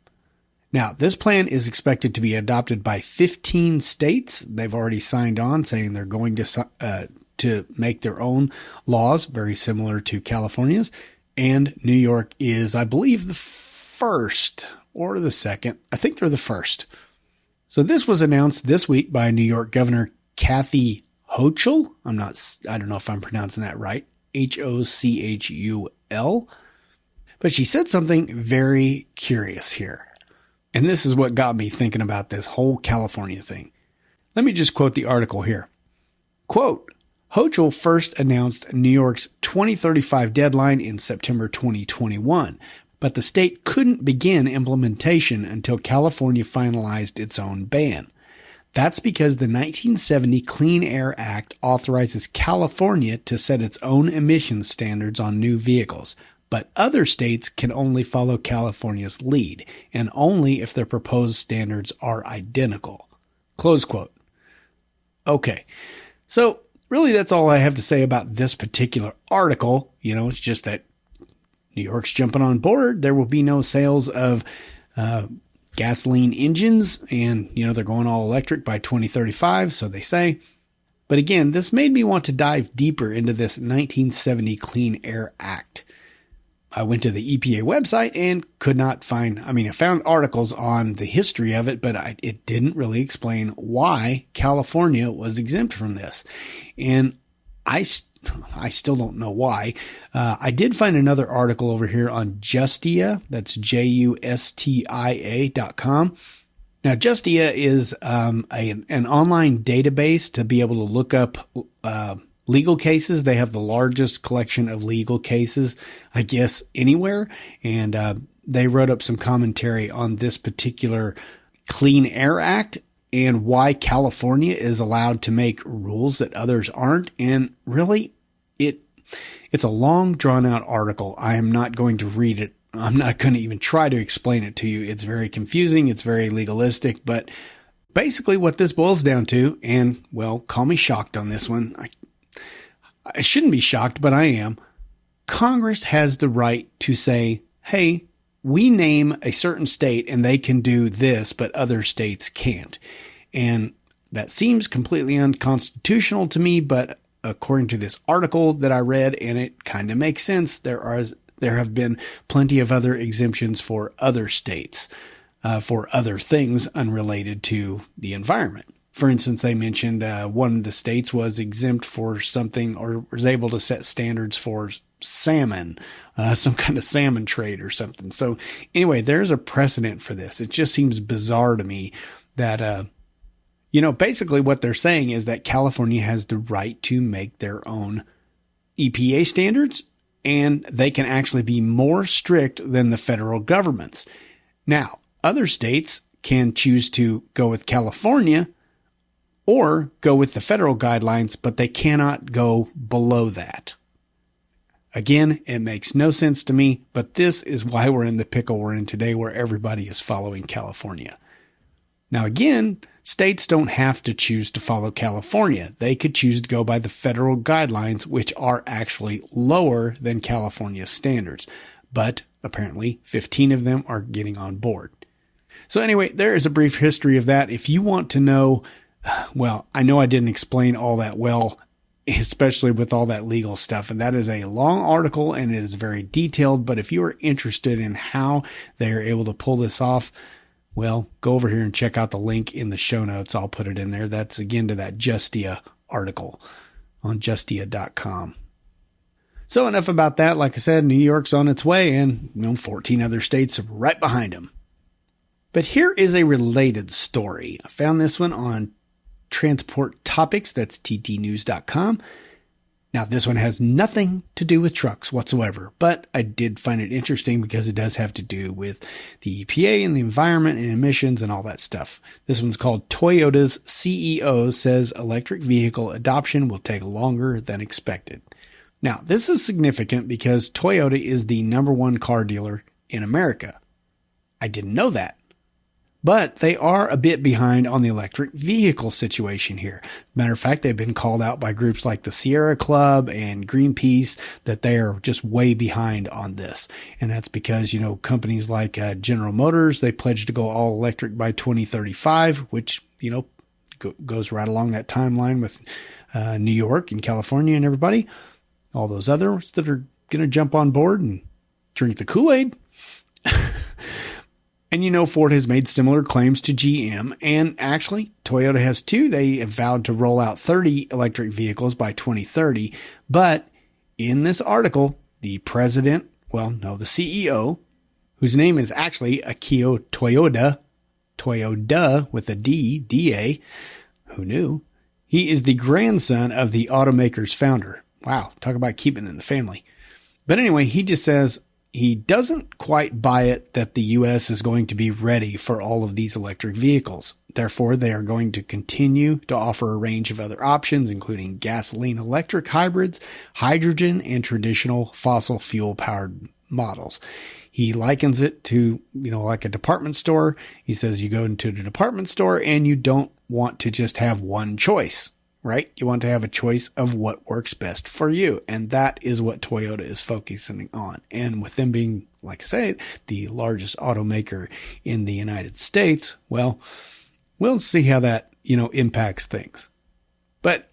Now, this plan is expected to be adopted by 15 states. They've already signed on saying they're going to make their own laws, very similar to California's. And New York is, I believe, the first or the second. I think they're the first. So this was announced this week by New York Governor Kathy Hochul. I don't know if I'm pronouncing that right. Hochul. But she said something very curious here. And this is what got me thinking about this whole California thing. Let me just quote the article here. Quote, Hochul first announced New York's 2035 deadline in September 2021, but the state couldn't begin implementation until California finalized its own ban. That's because the 1970 Clean Air Act authorizes California to set its own emission standards on new vehicles, but other states can only follow California's lead, and only if their proposed standards are identical. Close quote. Okay, so really that's all I have to say about this particular article. It's just that New York's jumping on board. There will be no sales of gasoline engines, and, they're going all electric by 2035, so they say. But again, this made me want to dive deeper into this 1970 Clean Air Act. I went to the EPA website and could not find, I found articles on the history of it, but it didn't really explain why California was exempt from this. And I still don't know why. I did find another article over here on Justia. That's justia.com. Now, Justia is an online database to be able to look up legal cases. They have the largest collection of legal cases, I guess, anywhere. And they wrote up some commentary on this particular Clean Air Act and why California is allowed to make rules that others aren't. And really, it's a long, drawn-out article. I am not going to read it. I'm not going to even try to explain it to you. It's very confusing. It's very legalistic. But basically what this boils down to, and, well, call me shocked on this one. I shouldn't be shocked, but I am. Congress has the right to say, hey, we name a certain state and they can do this, but other states can't. And that seems completely unconstitutional to me, but according to this article that I read, and it kind of makes sense, there have been plenty of other exemptions for other states, for other things unrelated to the environment. For instance, they mentioned one of the states was exempt for something, or was able to set standards for salmon, some kind of salmon trade or something. So anyway, there's a precedent for this. It just seems bizarre to me that, basically what they're saying is that California has the right to make their own EPA standards, and they can actually be more strict than the federal government's. Now, other states can choose to go with California or go with the federal guidelines, but they cannot go below that. Again, it makes no sense to me, but this is why we're in the pickle we're in today, where everybody is following California. Now, again, states don't have to choose to follow California. They could choose to go by the federal guidelines, which are actually lower than California's standards. But apparently 15 of them are getting on board. So anyway, there is a brief history of that. If you want to know, well, I know I didn't explain all that well, especially with all that legal stuff. And that is a long article and it is very detailed. But if you are interested in how they are able to pull this off, well, go over here and check out the link in the show notes. I'll put it in there. That's again to that Justia article on justia.com. So enough about that. Like I said, New York's on its way and 14 other states right behind them. But here is a related story. I found this one on Transport Topics. That's ttnews.com. Now, this one has nothing to do with trucks whatsoever, but I did find it interesting because it does have to do with the EPA and the environment and emissions and all that stuff. This one's called Toyota's CEO says electric vehicle adoption will take longer than expected. Now, this is significant because Toyota is the number one car dealer in America. I didn't know that. But they are a bit behind on the electric vehicle situation here. Matter of fact, they've been called out by groups like the Sierra Club and Greenpeace that they are just way behind on this. And that's because, companies like General Motors, they pledged to go all electric by 2035, which, goes right along that timeline with New York and California and everybody. All those others that are going to jump on board and drink the Kool-Aid. And Ford has made similar claims to GM, and actually Toyota has too. They have vowed to roll out 30 electric vehicles by 2030. But in this article, the CEO, whose name is actually Akio Toyoda with a D, D-A, who knew? He is the grandson of the automaker's founder. Wow, talk about keeping it in the family. But anyway, he just says, he doesn't quite buy it that the U.S. is going to be ready for all of these electric vehicles. Therefore, they are going to continue to offer a range of other options, including gasoline electric hybrids, hydrogen, and traditional fossil fuel powered models. He likens it to, like a department store. He says you go into the department store and you don't want to just have one choice. Right? You want to have a choice of what works best for you. And that is what Toyota is focusing on. And with them being, like I say, the largest automaker in the United States, well, we'll see how that, impacts things. But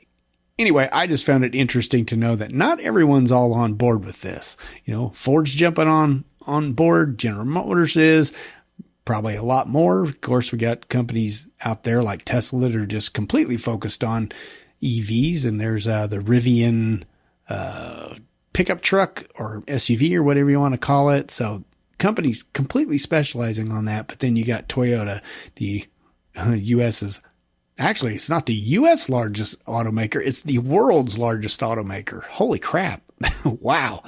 anyway, I just found it interesting to know that not everyone's all on board with this. Ford's jumping on board. General Motors is. Probably a lot more. Of course, we got companies out there like Tesla that are just completely focused on EVs, and there's the Rivian pickup truck or SUV or whatever you want to call it. So companies completely specializing on that. But then you got Toyota, the U.S.'s actually, it's not the U.S. largest automaker. It's the world's largest automaker. Holy crap. Wow.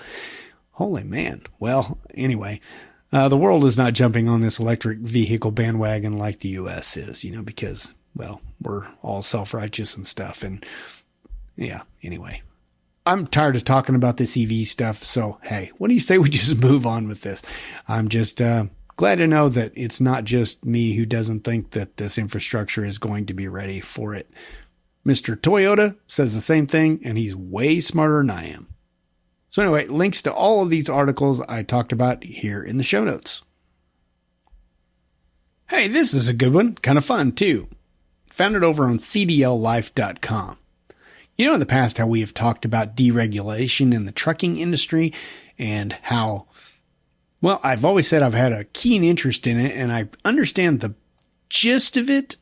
Holy man. Well, anyway, the world is not jumping on this electric vehicle bandwagon like the U.S. is, because, well, we're all self-righteous and stuff. And yeah, anyway, I'm tired of talking about this EV stuff. So, hey, what do you say we just move on with this? I'm just glad to know that it's not just me who doesn't think that this infrastructure is going to be ready for it. Mr. Toyota says the same thing, and he's way smarter than I am. So anyway, links to all of these articles I talked about here in the show notes. Hey, this is a good one. Kind of fun, too. Found it over on cdllife.com. In the past how we have talked about deregulation in the trucking industry and how, well, I've always said I've had a keen interest in it and I understand the gist of it,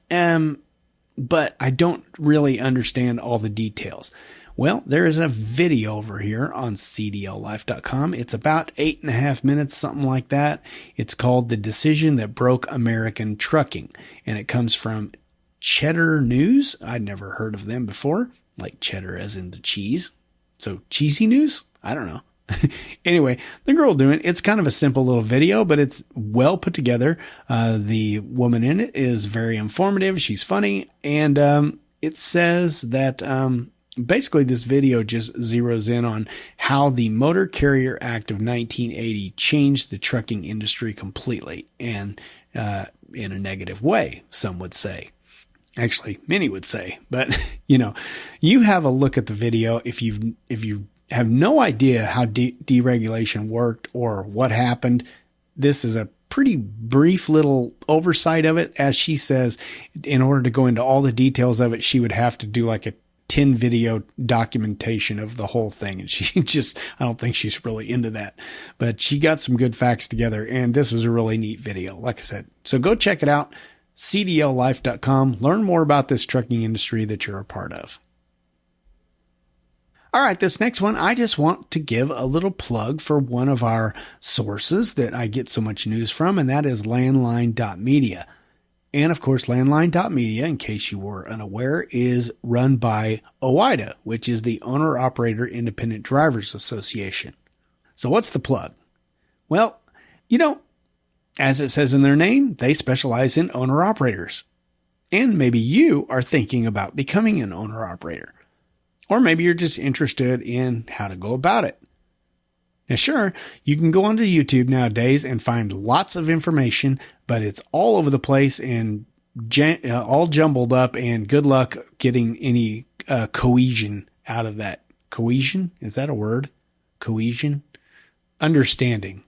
but I don't really understand all the details. Well, there is a video over here on cdllife.com. It's about 8.5 minutes, something like that. It's called The Decision That Broke American Trucking. And it comes from Cheddar News. I'd never heard of them before. Like cheddar as in the cheese. So cheesy news? I don't know. Anyway, the girl doing it, it's kind of a simple little video, but it's well put together. The woman in it is very informative. She's funny. And it says that basically this video just zeroes in on how the Motor Carrier Act of 1980 changed the trucking industry completely, and in a negative way, some would say. Actually, many would say. But, you have a look at the video if you have no idea how deregulation worked or what happened. This is a pretty brief little oversight of it. As she says, in order to go into all the details of it, she would have to do like a 10 video documentation of the whole thing. And she just, I don't think she's really into that, but she got some good facts together. And this was a really neat video, like I said. So go check it out. cdllife.com. Learn more about this trucking industry that you're a part of. All right, this next one, I just want to give a little plug for one of our sources that I get so much news from, and that is landline.media. And of course, landline.media, in case you were unaware, is run by OIDA, which is the Owner-Operator Independent Drivers Association. So what's the plug? Well, as it says in their name, they specialize in owner-operators. And maybe you are thinking about becoming an owner-operator. Or maybe you're just interested in how to go about it. Now, sure, you can go onto YouTube nowadays and find lots of information, but it's all over the place and all jumbled up, and good luck getting any cohesion out of that. Cohesion? Is that a word? Cohesion? Understanding.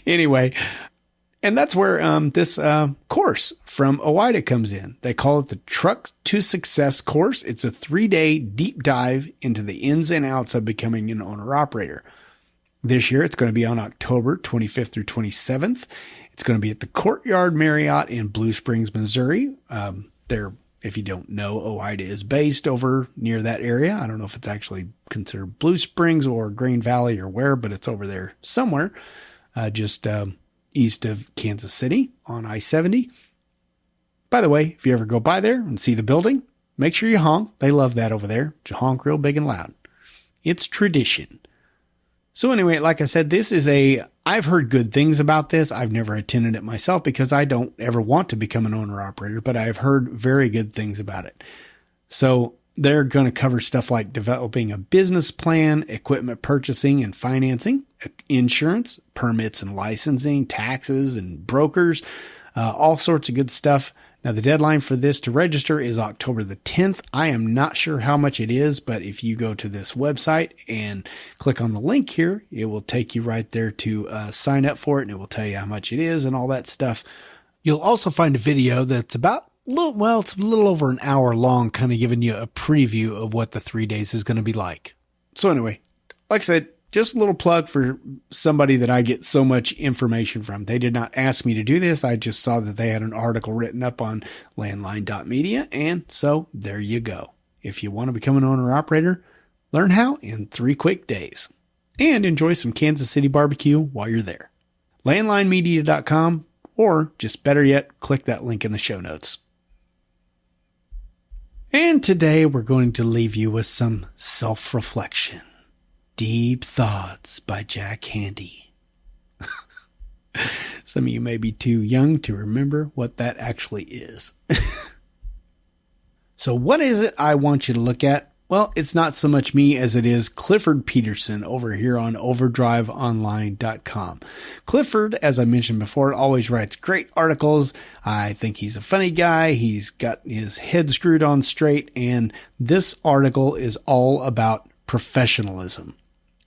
Anyway, and that's where this course from Wadel comes in. They call it the Truck to Success course. It's a 3-day deep dive into the ins and outs of becoming an owner-operator. This year, it's going to be on October 25th through 27th. It's going to be at the Courtyard Marriott in Blue Springs, Missouri. If you don't know, Wadel is based over near that area. I don't know if it's actually considered Blue Springs or Green Valley or where, but it's over there somewhere, just east of Kansas City on I-70. By the way, if you ever go by there and see the building, make sure you honk. They love that over there. To honk real big and loud. It's tradition. So anyway, like I said, I've heard good things about this. I've never attended it myself because I don't ever want to become an owner-operator, but I've heard very good things about it. So they're going to cover stuff like developing a business plan, equipment purchasing and financing, insurance, permits and licensing, taxes and brokers, all sorts of good stuff. Now, the deadline for this to register is October the 10th. I am not sure how much it is, but if you go to this website and click on the link here, it will take you right there to sign up for it, and it will tell you how much it is and all that stuff. You'll also find a video that's it's a little over an hour long, kind of giving you a preview of what the 3 days is going to be like. So anyway, like I said, just a little plug for somebody that I get so much information from. They did not ask me to do this. I just saw that they had an article written up on landline.media. And so there you go. If you want to become an owner-operator, learn how in 3 quick days and enjoy some Kansas City barbecue while you're there. Landlinemedia.com, or just better yet, click that link in the show notes. And today we're going to leave you with some self-reflection. Deep Thoughts by Jack Handey. Some of you may be too young to remember what that actually is. So what is it I want you to look at? Well, it's not so much me as it is Clifford Peterson over here on overdriveonline.com. Clifford, as I mentioned before, always writes great articles. I think he's a funny guy. He's got his head screwed on straight, and this article is all about professionalism.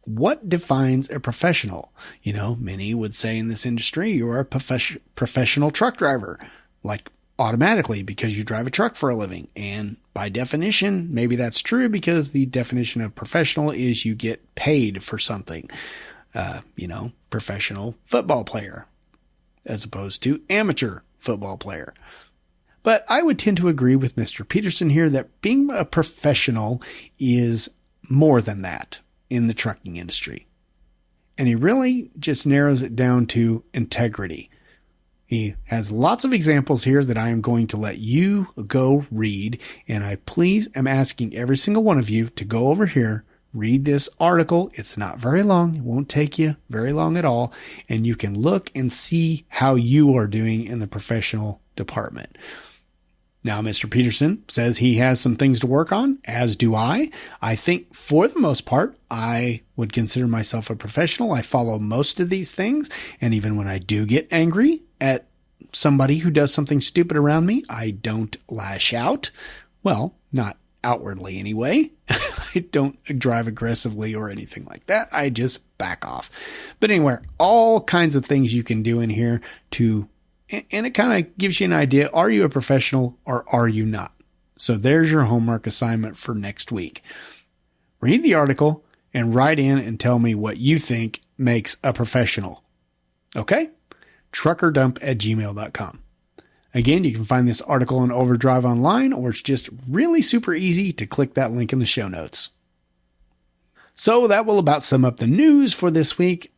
What defines a professional? You know, many would say in this industry, you're a professional truck driver, like automatically because you drive a truck for a living. And by definition, maybe that's true because the definition of professional is you get paid for something. Professional football player as opposed to amateur football player. But I would tend to agree with Mr. Peterson here that being a professional is more than that in the trucking industry. And he really just narrows it down to integrity. He has lots of examples here that I am going to let you go read. And I please am asking every single one of you to go over here, read this article. It's not very long. It won't take you very long at all. And you can look and see how you are doing in the professional department. Now, Mr. Peterson says he has some things to work on, as do I. I think for the most part, I would consider myself a professional. I follow most of these things. And even when I do get angry at somebody who does something stupid around me, I don't lash out. Well, not outwardly anyway. I don't drive aggressively or anything like that. I just back off. But anyway, all kinds of things you can do in here and it kind of gives you an idea. Are you a professional or are you not? So there's your homework assignment for next week. Read the article and write in and tell me what you think makes a professional. Okay? truckerdump@gmail.com. Again, you can find this article on Overdrive Online, or it's just really super easy to click that link in the show notes. So that will about sum up the news for this week.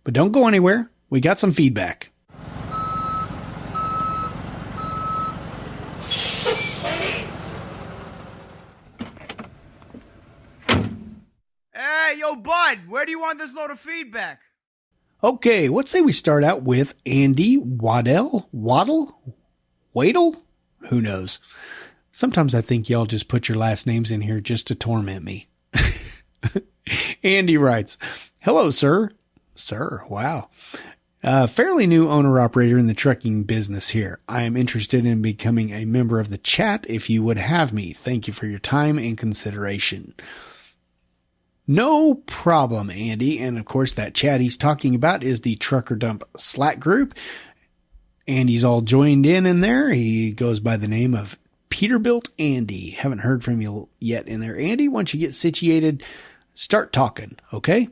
But don't go anywhere. We got some feedback. Hey, yo, bud, where do you want this load of feedback? Okay, let's say we start out with Andy Wadel? Who knows? Sometimes I think y'all just put your last names in here just to torment me. Andy writes, hello, sir. Sir, wow. Fairly new owner-operator in the trucking business here. I am interested in becoming a member of the chat if you would have me. Thank you for your time and consideration. No problem, Andy. And of course, that chat he's talking about is the Trucker Dump Slack group. Andy's all joined in there. He goes by the name of Peterbilt Andy. Haven't heard from you yet in there, Andy. Once you get situated, start talking, okay?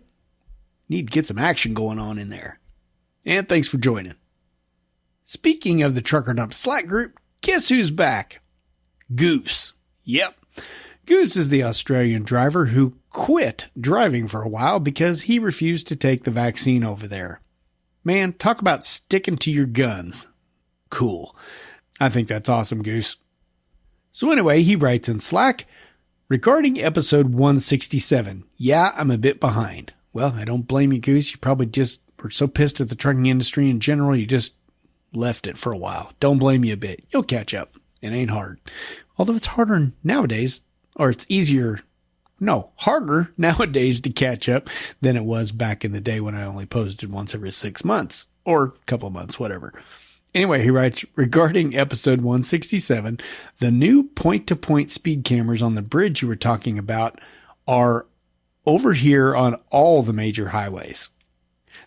Need to get some action going on in there. And thanks for joining. Speaking of the Trucker Dump Slack group, guess who's back? Goose. Yep. Goose is the Australian driver who quit driving for a while because he refused to take the vaccine over there. Man, talk about sticking to your guns. Cool. I think that's awesome, Goose. So anyway, he writes in Slack, regarding episode 167, yeah, I'm a bit behind. Well, I don't blame you, Goose. You probably just were so pissed at the trucking industry in general, you just left it for a while. Don't blame you a bit. You'll catch up. It ain't hard. Although it's harder nowadays, or it's harder nowadays to catch up than it was back in the day when I only posted once every 6 months or a couple of months, whatever. Anyway, he writes, regarding episode 167, the new point-to-point speed cameras on the bridge you were talking about are over here on all the major highways.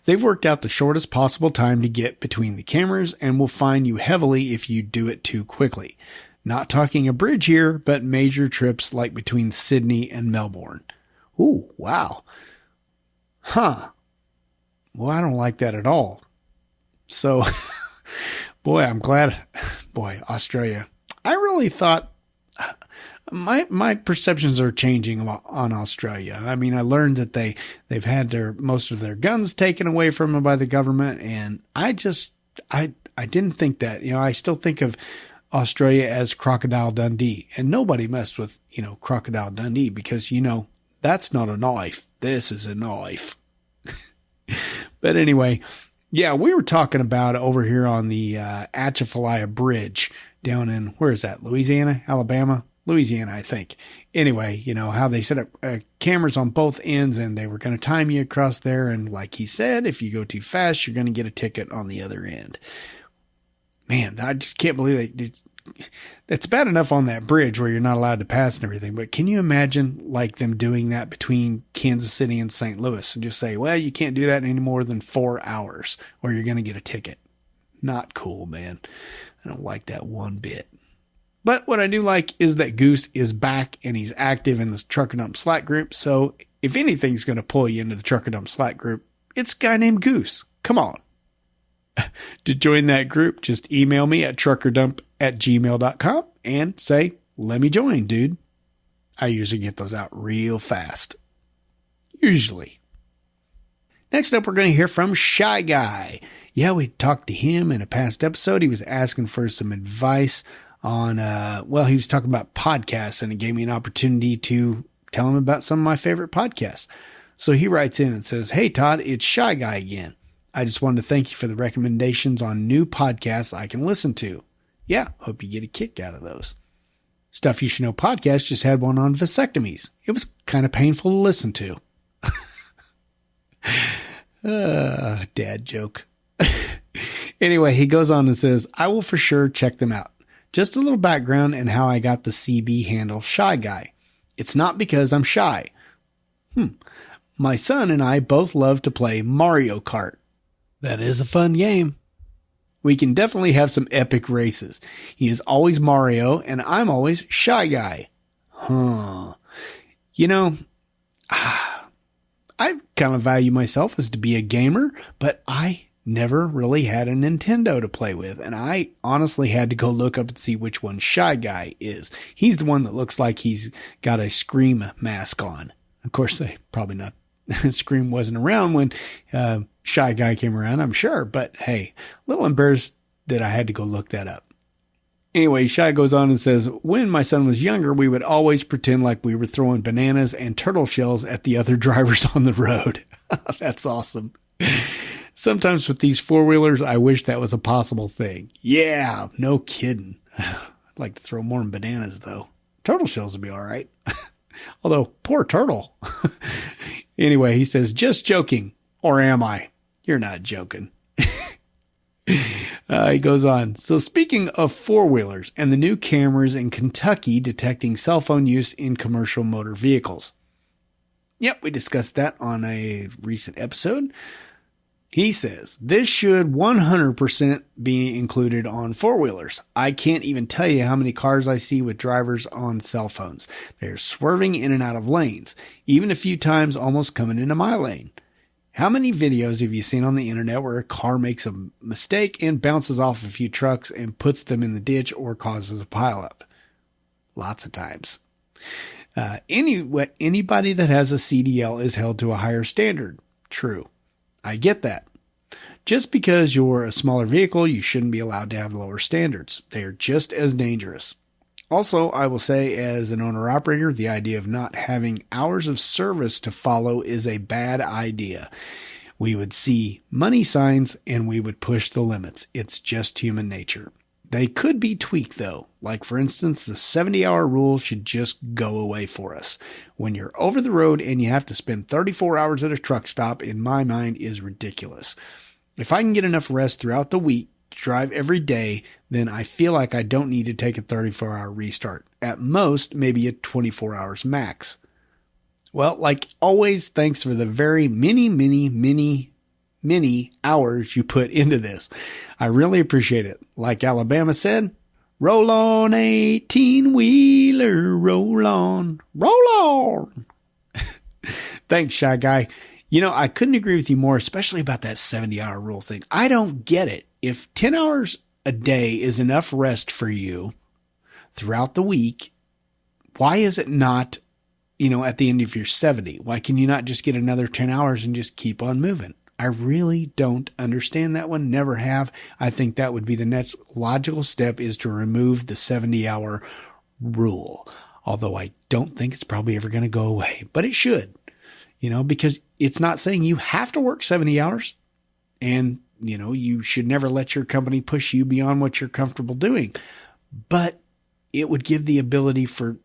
They've worked out the shortest possible time to get between the cameras and will fine you heavily if you do it too quickly. Not talking a bridge here, but major trips like between Sydney and Melbourne. Ooh, wow. Huh. Well, I don't like that at all. So, boy, I'm glad. Boy, Australia. I really thought my perceptions are changing on Australia. I mean, I learned that they've had most of their guns taken away from them by the government, and I didn't think that. You know, I still think of Australia as Crocodile Dundee, and nobody messed with, Crocodile Dundee because, that's not a knife. This is a knife. But anyway, yeah, we were talking about over here on the Atchafalaya Bridge down in, where is that? Louisiana, I think. Anyway, how they set up cameras on both ends and they were going to time you across there. And like he said, if you go too fast, you're going to get a ticket on the other end. Man, I just can't believe that's bad enough on that bridge where you're not allowed to pass and everything. But can you imagine like them doing that between Kansas City and St. Louis and just say, well, you can't do that any more than 4 hours or you're going to get a ticket. Not cool, man. I don't like that one bit. But what I do like is that Goose is back and he's active in this Trucker Dump Slack group. So if anything's going to pull you into the Trucker Dump Slack group, it's a guy named Goose. Come on. To join that group, just email me at truckerdump@gmail.com and say, let me join, dude. I usually get those out real fast. Usually. Next up, we're going to hear from Shy Guy. Yeah, we talked to him in a past episode. He was asking for some advice on, he was talking about podcasts, and it gave me an opportunity to tell him about some of my favorite podcasts. So he writes in and says, hey, Todd, it's Shy Guy again. I just wanted to thank you for the recommendations on new podcasts I can listen to. Yeah, hope you get a kick out of those. Stuff You Should Know podcast just had one on vasectomies. It was kind of painful to listen to. Dad joke. Anyway, he goes on and says, I will for sure check them out. Just a little background and how I got the CB handle Shy Guy. It's not because I'm shy. My son and I both love to play Mario Kart. That is a fun game. We can definitely have some epic races. He is always Mario and I'm always Shy Guy. I kind of value myself as to be a gamer, but I never really had a Nintendo to play with. And I honestly had to go look up and see which one Shy Guy is. He's the one that looks like he's got a Scream mask on. Of course, they probably not. Scream wasn't around when Shy Guy came around, I'm sure. But hey, a little embarrassed that I had to go look that up. Anyway, Shy goes on and says, when my son was younger, we would always pretend like we were throwing bananas and turtle shells at the other drivers on the road. That's awesome. Sometimes with these four-wheelers, I wish that was a possible thing. Yeah, no kidding. I'd like to throw more than bananas, though. Turtle shells would be all right. Although, poor turtle. Anyway, he says, just joking. Or am I? You're not joking. He goes on. So speaking of four-wheelers and the new cameras in Kentucky detecting cell phone use in commercial motor vehicles. Yep, we discussed that on a recent episode. He says, this should 100% be included on four-wheelers. I can't even tell you how many cars I see with drivers on cell phones. They're swerving in and out of lanes, even a few times almost coming into my lane. How many videos have you seen on the internet where a car makes a mistake and bounces off a few trucks and puts them in the ditch or causes a pileup? Lots of times. Anybody that has a CDL is held to a higher standard. True. I get that. Just because you're a smaller vehicle, you shouldn't be allowed to have lower standards. They are just as dangerous. Also, I will say as an owner-operator, the idea of not having hours of service to follow is a bad idea. We would see money signs and we would push the limits. It's just human nature. They could be tweaked though. Like for instance, the 70-hour rule should just go away for us. When you're over the road and you have to spend 34 hours at a truck stop, in my mind, is ridiculous. If I can get enough rest throughout the week, drive every day, then I feel like I don't need to take a 34-hour restart. At most, maybe a 24 hours max. Well, like always, thanks for the very many hours you put into this. I really appreciate it. Like Alabama said, roll on 18-wheeler, roll on, roll on. Thanks, Shy Guy. You know, I couldn't agree with you more, especially about that 70-hour rule thing. I don't get it. If 10 hours a day is enough rest for you throughout the week, why is it not, at the end of your 70? Why can you not just get another 10 hours and just keep on moving? I really don't understand that one. Never have. I think that would be the next logical step, is to remove the 70-hour rule. Although I don't think it's probably ever going to go away, but it should, because it's not saying you have to work 70 hours, and you should never let your company push you beyond what you're comfortable doing. But it would give the ability for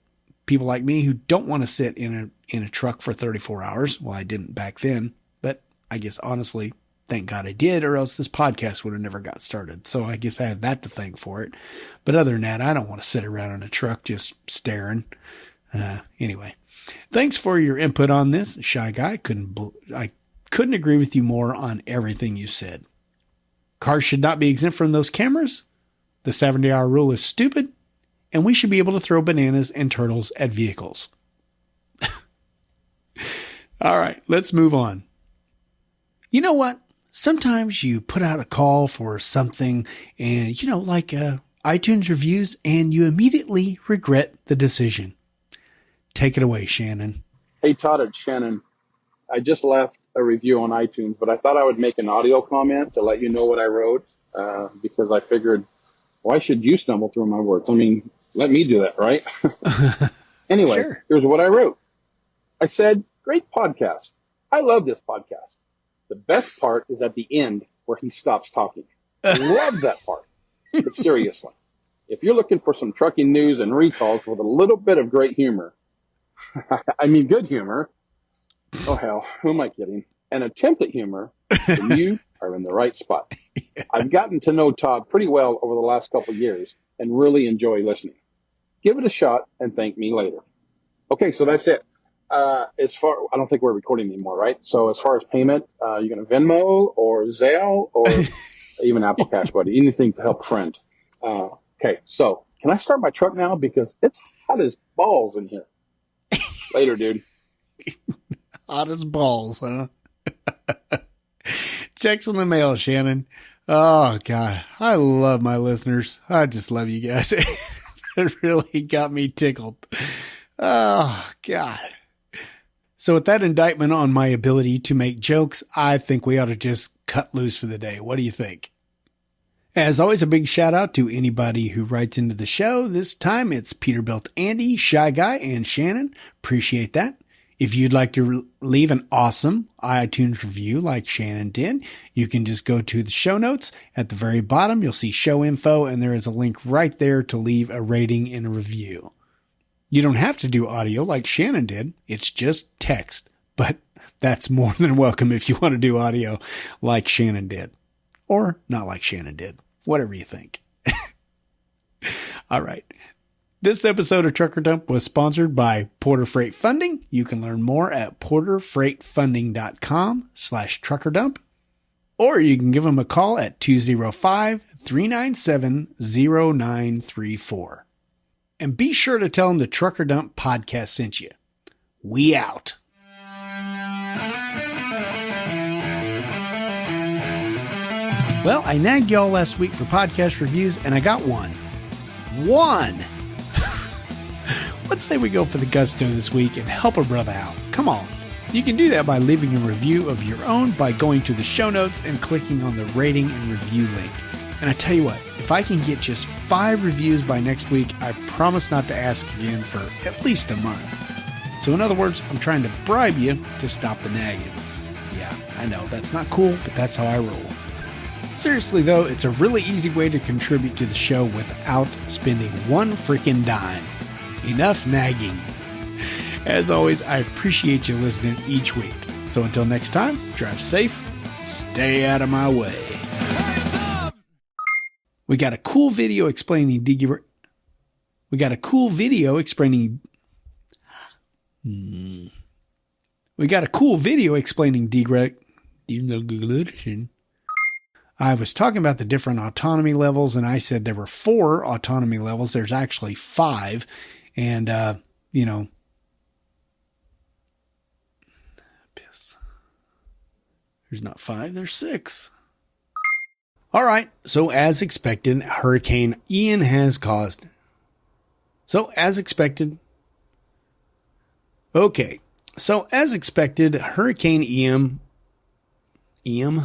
people like me who don't want to sit in a truck for 34 hours. Well, I didn't back then, but I guess honestly, thank God I did, or else this podcast would have never got started. So I guess I have that to thank for it. But other than that, I don't want to sit around in a truck just staring. Anyway, thanks for your input on this, Shy Guy. I couldn't agree with you more on everything you said. Cars should not be exempt from those cameras. The 70-hour rule is stupid, and we should be able to throw bananas and turtles at vehicles. All right, let's move on. You know what? Sometimes you put out a call for something and, like iTunes reviews, and you immediately regret the decision. Take it away, Shannon. Hey, Todd, it's Shannon. I just left a review on iTunes, but I thought I would make an audio comment to let you know what I wrote, because I figured, why should you stumble through my words? I mean, let me do that, right? Anyway, Sure. Here's what I wrote. I said, great podcast. I love this podcast. The best part is at the end where he stops talking. I love that part. But seriously, if you're looking for some trucking news and recalls with a little bit of great humor, I mean good humor, oh hell, who am I kidding? An attempt at humor, then you are in the right spot. Yeah. I've gotten to know Todd pretty well over the last couple of years and really enjoy listening. Give it a shot and thank me later. Okay, so that's it. I don't think we're recording anymore, right? So as far as payment, you're going to Venmo or Zelle or even Apple Cash, buddy, anything to help a friend. Okay, so can I start my truck now? Because it's hot as balls in here. Later, dude. Hot as balls, huh? Checks in the mail, Shannon. Oh, God. I love my listeners. I just love you guys. It really got me tickled. Oh, God. So with that indictment on my ability to make jokes, I think we ought to just cut loose for the day. What do you think? As always, a big shout out to anybody who writes into the show. This time it's Peterbilt Andy, Shy Guy, and Shannon. Appreciate that. If you'd like to leave an awesome iTunes review like Shannon did, you can just go to the show notes. At the very bottom, you'll see show info, and there is a link right there to leave a rating and a review. You don't have to do audio like Shannon did. It's just text. But that's more than welcome if you want to do audio like Shannon did. Or not like Shannon did. Whatever you think. All right. This episode of Trucker Dump was sponsored by Porter Freight Funding. You can learn more at porterfreightfunding.com/truckerdump. Or you can give them a call at 205-397-0934. And be sure to tell them the Trucker Dump podcast sent you. We out. Well, I nagged y'all last week for podcast reviews, and I got one. Let's say we go for the gusto this week and help a brother out. Come on. You can do that by leaving a review of your own by going to the show notes and clicking on the rating and review link. And I tell you what, if I can get just 5 reviews by next week, I promise not to ask again for at least a month. So in other words, I'm trying to bribe you to stop the nagging. Yeah, I know, that's not cool, but that's how I roll. Seriously though, it's a really easy way to contribute to the show without spending one freaking dime. Enough nagging. As always, I appreciate you listening each week. So until next time, drive safe, stay out of my way. We got a cool video explaining deregulation. I was talking about the different autonomy levels, and I said there were 4 autonomy levels. There's actually 5. And, piss. There's not 5, there's 6. All right. So as expected, Hurricane Ian has caused. Hurricane Ian